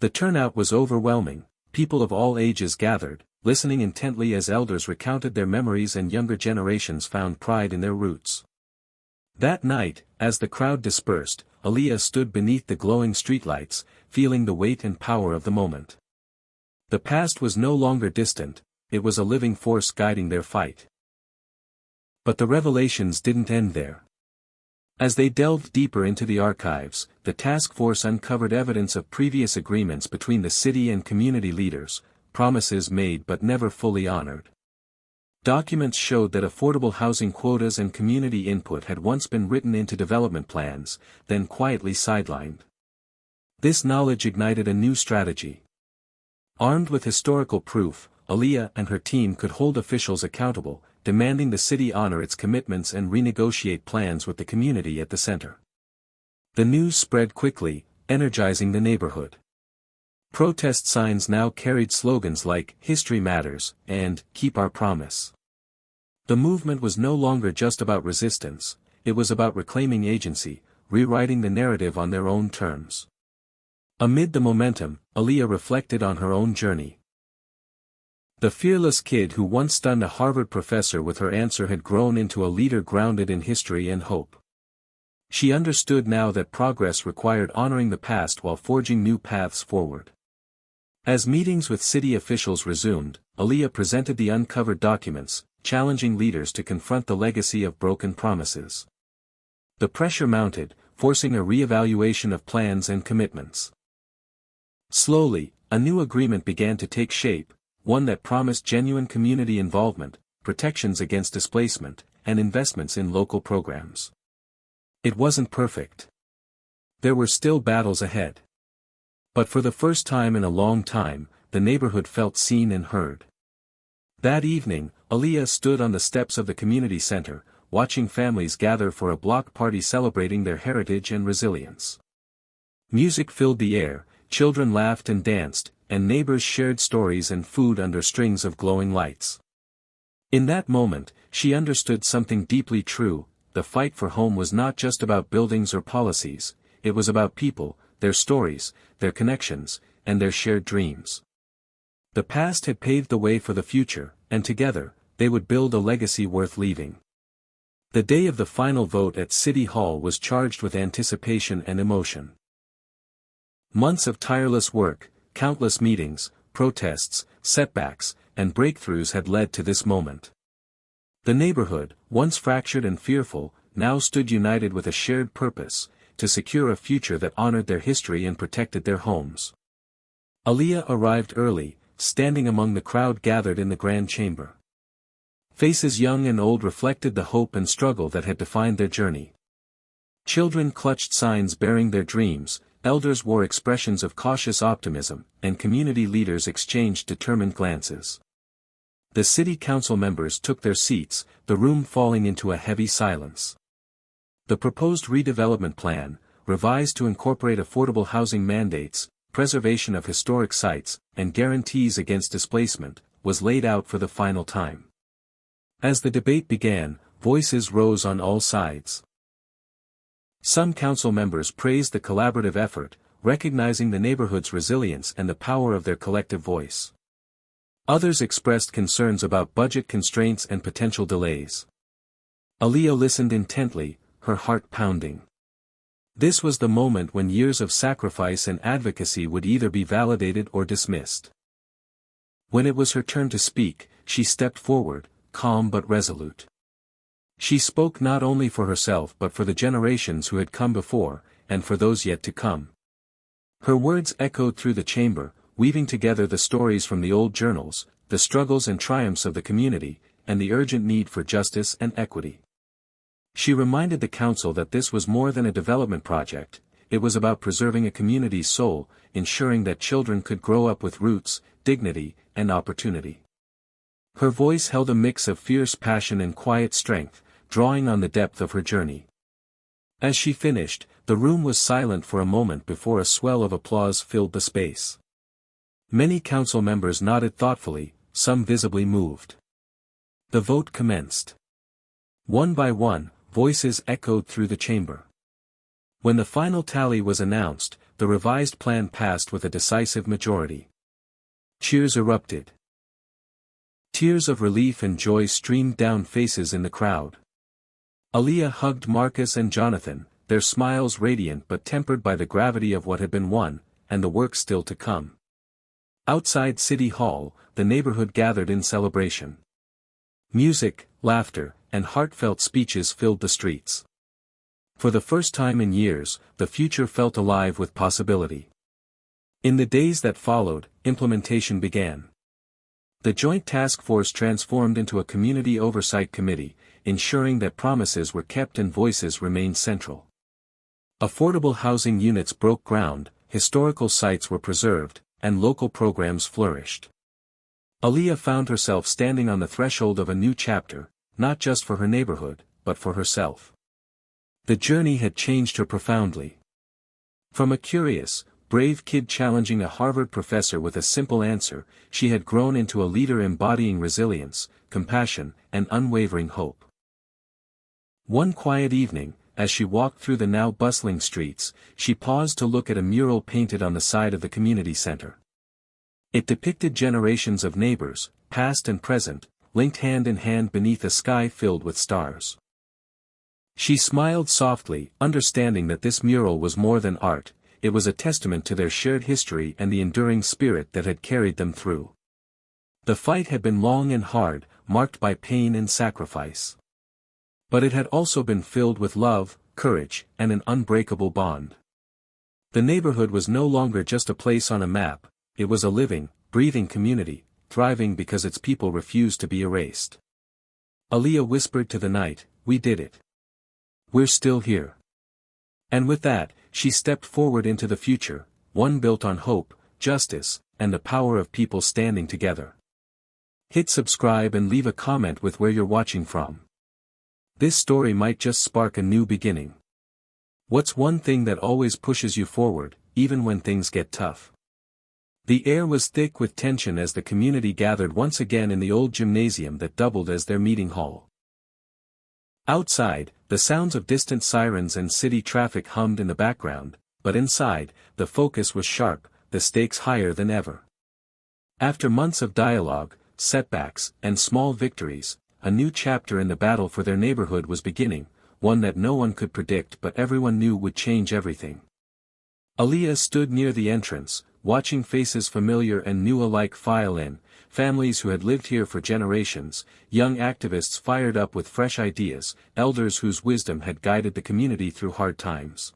The turnout was overwhelming, people of all ages gathered, listening intently as elders recounted their memories and younger generations found pride in their roots. That night, as the crowd dispersed, Aaliyah stood beneath the glowing streetlights, feeling the weight and power of the moment. The past was no longer distant, it was a living force guiding their fight. But the revelations didn't end there. As they delved deeper into the archives, the task force uncovered evidence of previous agreements between the city and community leaders, promises made but never fully honored. Documents showed that affordable housing quotas and community input had once been written into development plans, then quietly sidelined. This knowledge ignited a new strategy. Armed with historical proof, Aaliyah and her team could hold officials accountable, demanding the city honor its commitments and renegotiate plans with the community at the center. The news spread quickly, energizing the neighborhood. Protest signs now carried slogans like "History Matters" and "Keep Our Promise." The movement was no longer just about resistance, it was about reclaiming agency, rewriting the narrative on their own terms. Amid the momentum, Aaliyah reflected on her own journey. The fearless kid who once stunned a Harvard professor with her answer had grown into a leader grounded in history and hope. She understood now that progress required honoring the past while forging new paths forward. As meetings with city officials resumed, Aaliyah presented the uncovered documents, challenging leaders to confront the legacy of broken promises. The pressure mounted, forcing a re-evaluation of plans and commitments. Slowly, a new agreement began to take shape, one that promised genuine community involvement, protections against displacement, and investments in local programs. It wasn't perfect. There were still battles ahead. But for the first time in a long time, the neighborhood felt seen and heard. That evening, Aaliyah stood on the steps of the community center, watching families gather for a block party celebrating their heritage and resilience. Music filled the air, children laughed and danced, and neighbors shared stories and food under strings of glowing lights. In that moment, she understood something deeply true: the fight for home was not just about buildings or policies, it was about people, their stories, their connections, and their shared dreams. The past had paved the way for the future, and together, they would build a legacy worth leaving. The day of the final vote at City Hall was charged with anticipation and emotion. Months of tireless work, countless meetings, protests, setbacks, and breakthroughs had led to this moment. The neighborhood, once fractured and fearful, now stood united with a shared purpose, to secure a future that honored their history and protected their homes. Aaliyah arrived early, standing among the crowd gathered in the grand chamber. Faces young and old reflected the hope and struggle that had defined their journey. Children clutched signs bearing their dreams, elders wore expressions of cautious optimism, and community leaders exchanged determined glances. The city council members took their seats, the room falling into a heavy silence. The proposed redevelopment plan, revised to incorporate affordable housing mandates, preservation of historic sites, and guarantees against displacement, was laid out for the final time. As the debate began, voices rose on all sides. Some council members praised the collaborative effort, recognizing the neighborhood's resilience and the power of their collective voice. Others expressed concerns about budget constraints and potential delays. Aaliyah listened intently, her heart pounding. This was the moment when years of sacrifice and advocacy would either be validated or dismissed. When it was her turn to speak, she stepped forward, calm but resolute. She spoke not only for herself but for the generations who had come before, and for those yet to come. Her words echoed through the chamber, weaving together the stories from the old journals, the struggles and triumphs of the community, and the urgent need for justice and equity. She reminded the council that this was more than a development project, it was about preserving a community's soul, ensuring that children could grow up with roots, dignity, and opportunity. Her voice held a mix of fierce passion and quiet strength, drawing on the depth of her journey. As she finished, the room was silent for a moment before a swell of applause filled the space. Many council members nodded thoughtfully, some visibly moved. The vote commenced. One by one, voices echoed through the chamber. When the final tally was announced, the revised plan passed with a decisive majority. Cheers erupted. Tears of relief and joy streamed down faces in the crowd. Aaliyah hugged Marcus and Jonathan, their smiles radiant but tempered by the gravity of what had been won, and the work still to come. Outside City Hall, the neighborhood gathered in celebration. Music, laughter, and heartfelt speeches filled the streets. For the first time in years, the future felt alive with possibility. In the days that followed, implementation began. The Joint Task Force transformed into a community oversight committee, ensuring that promises were kept and voices remained central. Affordable housing units broke ground, historical sites were preserved, and local programs flourished. Aaliyah found herself standing on the threshold of a new chapter, not just for her neighborhood, but for herself. The journey had changed her profoundly. From a curious, brave kid challenging a Harvard professor with a simple answer, she had grown into a leader embodying resilience, compassion, and unwavering hope. One quiet evening, as she walked through the now bustling streets, she paused to look at a mural painted on the side of the community center. It depicted generations of neighbors, past and present, linked hand in hand beneath a sky filled with stars. She smiled softly, understanding that this mural was more than art, it was a testament to their shared history and the enduring spirit that had carried them through. The fight had been long and hard, marked by pain and sacrifice. But it had also been filled with love, courage, and an unbreakable bond. The neighborhood was no longer just a place on a map, it was a living, breathing community, thriving because its people refused to be erased. Aaliyah whispered to the night, "We did it. We're still here." And with that, she stepped forward into the future, one built on hope, justice, and the power of people standing together. Hit subscribe and leave a comment with where you're watching from. This story might just spark a new beginning. What's one thing that always pushes you forward, even when things get tough? The air was thick with tension as the community gathered once again in the old gymnasium that doubled as their meeting hall. Outside, the sounds of distant sirens and city traffic hummed in the background, but inside, the focus was sharp, the stakes higher than ever. After months of dialogue, setbacks, and small victories, a new chapter in the battle for their neighborhood was beginning, one that no one could predict but everyone knew would change everything. Aaliyah stood near the entrance, watching faces familiar and new alike file in, families who had lived here for generations, young activists fired up with fresh ideas, elders whose wisdom had guided the community through hard times.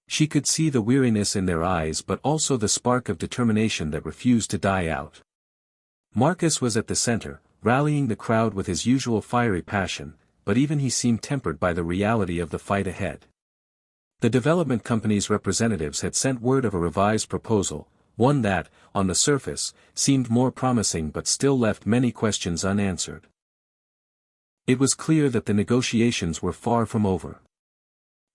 She could see the weariness in their eyes but also the spark of determination that refused to die out. Marcus was at the center, rallying the crowd with his usual fiery passion, but even he seemed tempered by the reality of the fight ahead. The development company's representatives had sent word of a revised proposal, one that, on the surface, seemed more promising but still left many questions unanswered. It was clear that the negotiations were far from over.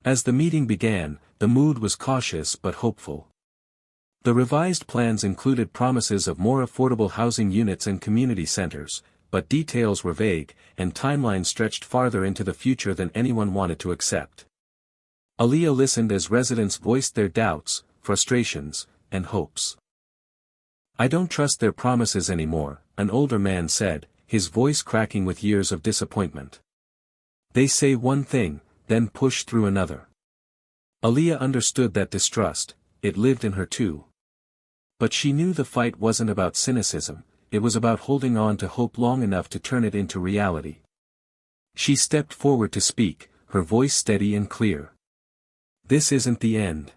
As the meeting began, the mood was cautious but hopeful. The revised plans included promises of more affordable housing units and community centers, but details were vague, and timelines stretched farther into the future than anyone wanted to accept. Aaliyah listened as residents voiced their doubts, frustrations, and hopes. "I don't trust their promises anymore," an older man said, his voice cracking with years of disappointment. "They say one thing, then push through another." Aaliyah understood that distrust, it lived in her too. But she knew the fight wasn't about cynicism, it was about holding on to hope long enough to turn it into reality. She stepped forward to speak, her voice steady and clear. "This isn't the end.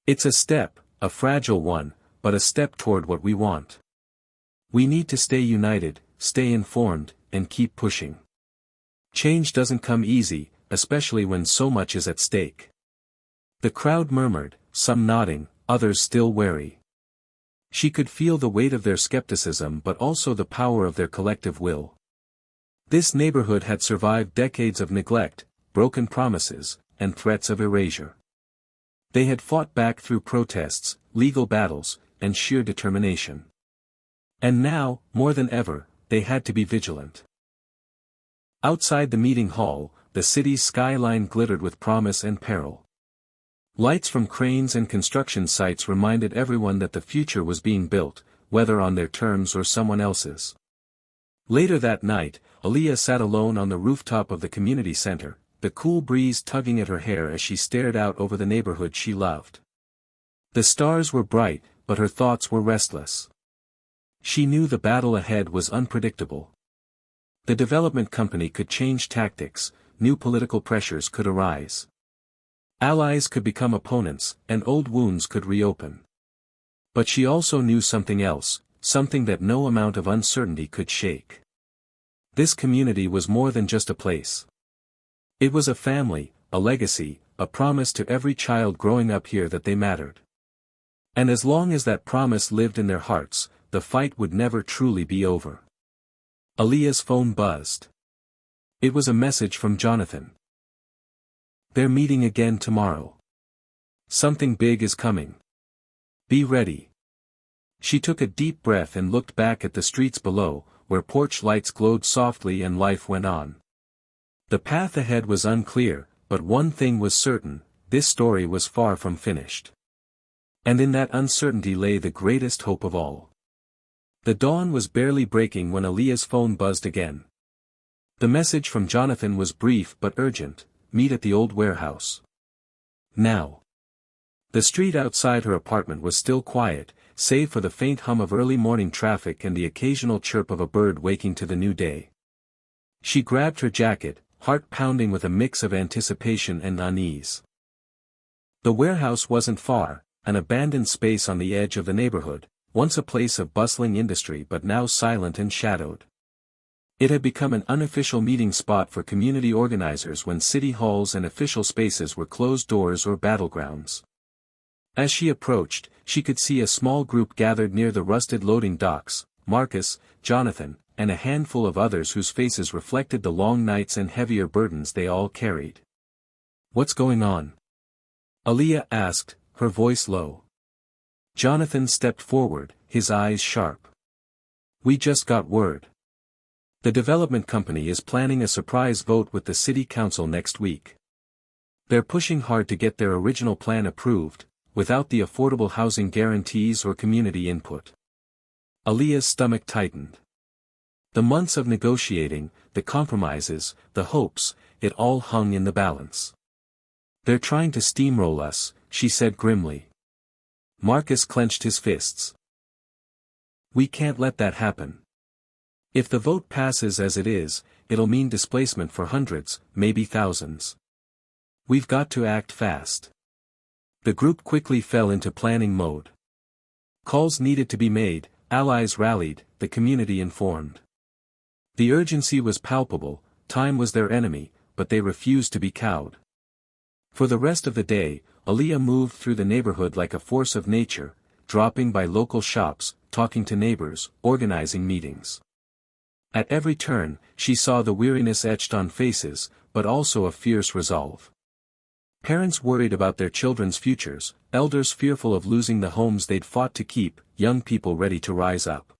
It's a step, a fragile one, but a step toward what we want. We need to stay united, stay informed, and keep pushing. Change doesn't come easy, especially when so much is at stake." The crowd murmured, some nodding, others still wary. She could feel the weight of their skepticism but also the power of their collective will. This neighborhood had survived decades of neglect, broken promises, and threats of erasure. They had fought back through protests, legal battles, and sheer determination. And now, more than ever, they had to be vigilant. Outside the meeting hall, the city's skyline glittered with promise and peril. Lights from cranes and construction sites reminded everyone that the future was being built, whether on their terms or someone else's. Later that night, Aaliyah sat alone on the rooftop of the community center, the cool breeze tugging at her hair as she stared out over the neighborhood she loved. The stars were bright, but her thoughts were restless. She knew the battle ahead was unpredictable. The development company could change tactics, new political pressures could arise. Allies could become opponents, and old wounds could reopen. But she also knew something else, something that no amount of uncertainty could shake. This community was more than just a place. It was a family, a legacy, a promise to every child growing up here that they mattered. And as long as that promise lived in their hearts, the fight would never truly be over. Aaliyah's phone buzzed. It was a message from Jonathan. "They're meeting again tomorrow. Something big is coming. Be ready." She took a deep breath and looked back at the streets below, where porch lights glowed softly and life went on. The path ahead was unclear, but one thing was certain, this story was far from finished. And in that uncertainty lay the greatest hope of all. The dawn was barely breaking when Aaliyah's phone buzzed again. The message from Jonathan was brief but urgent: "Meet at the old warehouse. Now." The street outside her apartment was still quiet, save for the faint hum of early morning traffic and the occasional chirp of a bird waking to the new day. She grabbed her jacket, heart pounding with a mix of anticipation and unease. The warehouse wasn't far, an abandoned space on the edge of the neighborhood, once a place of bustling industry but now silent and shadowed. It had become an unofficial meeting spot for community organizers when city halls and official spaces were closed doors or battlegrounds. As she approached, she could see a small group gathered near the rusted loading docks: Marcus, Jonathan, and a handful of others whose faces reflected the long nights and heavier burdens they all carried. "What's going on?" Aaliyah asked, her voice low. Jonathan stepped forward, his eyes sharp. "We just got word. The development company is planning a surprise vote with the city council next week. They're pushing hard to get their original plan approved, without the affordable housing guarantees or community input. Aaliyah's stomach tightened. The months of negotiating, the compromises, the hopes, it all hung in the balance. They're trying to steamroll us, she said grimly. Marcus clenched his fists. We can't let that happen. If the vote passes as it is, it'll mean displacement for hundreds, maybe thousands. We've got to act fast. The group quickly fell into planning mode. Calls needed to be made, allies rallied, the community informed. The urgency was palpable, time was their enemy, but they refused to be cowed. For the rest of the day, Aaliyah moved through the neighborhood like a force of nature, dropping by local shops, talking to neighbors, organizing meetings. At every turn, she saw the weariness etched on faces, but also a fierce resolve. Parents worried about their children's futures, elders fearful of losing the homes they'd fought to keep, young people ready to rise up.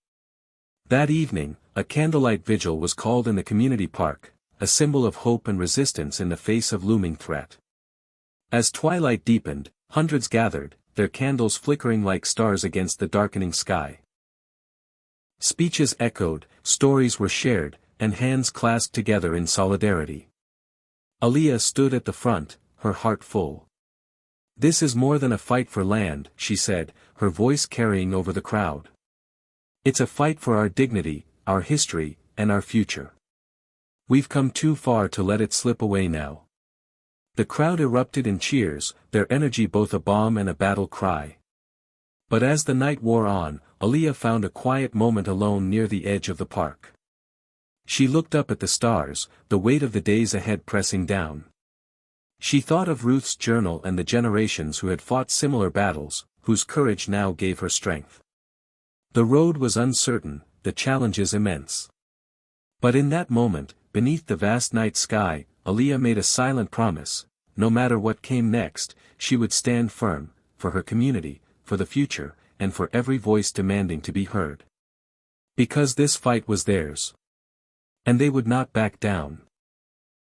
That evening, a candlelight vigil was called in the community park, a symbol of hope and resistance in the face of looming threat. As twilight deepened, hundreds gathered, their candles flickering like stars against the darkening sky. Speeches echoed, stories were shared, and hands clasped together in solidarity. Aaliyah stood at the front, her heart full. This is more than a fight for land, she said, her voice carrying over the crowd. It's a fight for our dignity, our history, and our future. We've come too far to let it slip away now. The crowd erupted in cheers, their energy both a bomb and a battle cry. But as the night wore on, Aaliyah found a quiet moment alone near the edge of the park. She looked up at the stars, the weight of the days ahead pressing down. She thought of Ruth's journal and the generations who had fought similar battles, whose courage now gave her strength. The road was uncertain, the challenges immense. But in that moment, beneath the vast night sky, Aaliyah made a silent promise: no matter what came next, she would stand firm, for her community, for the future, and for every voice demanding to be heard. Because this fight was theirs. And they would not back down.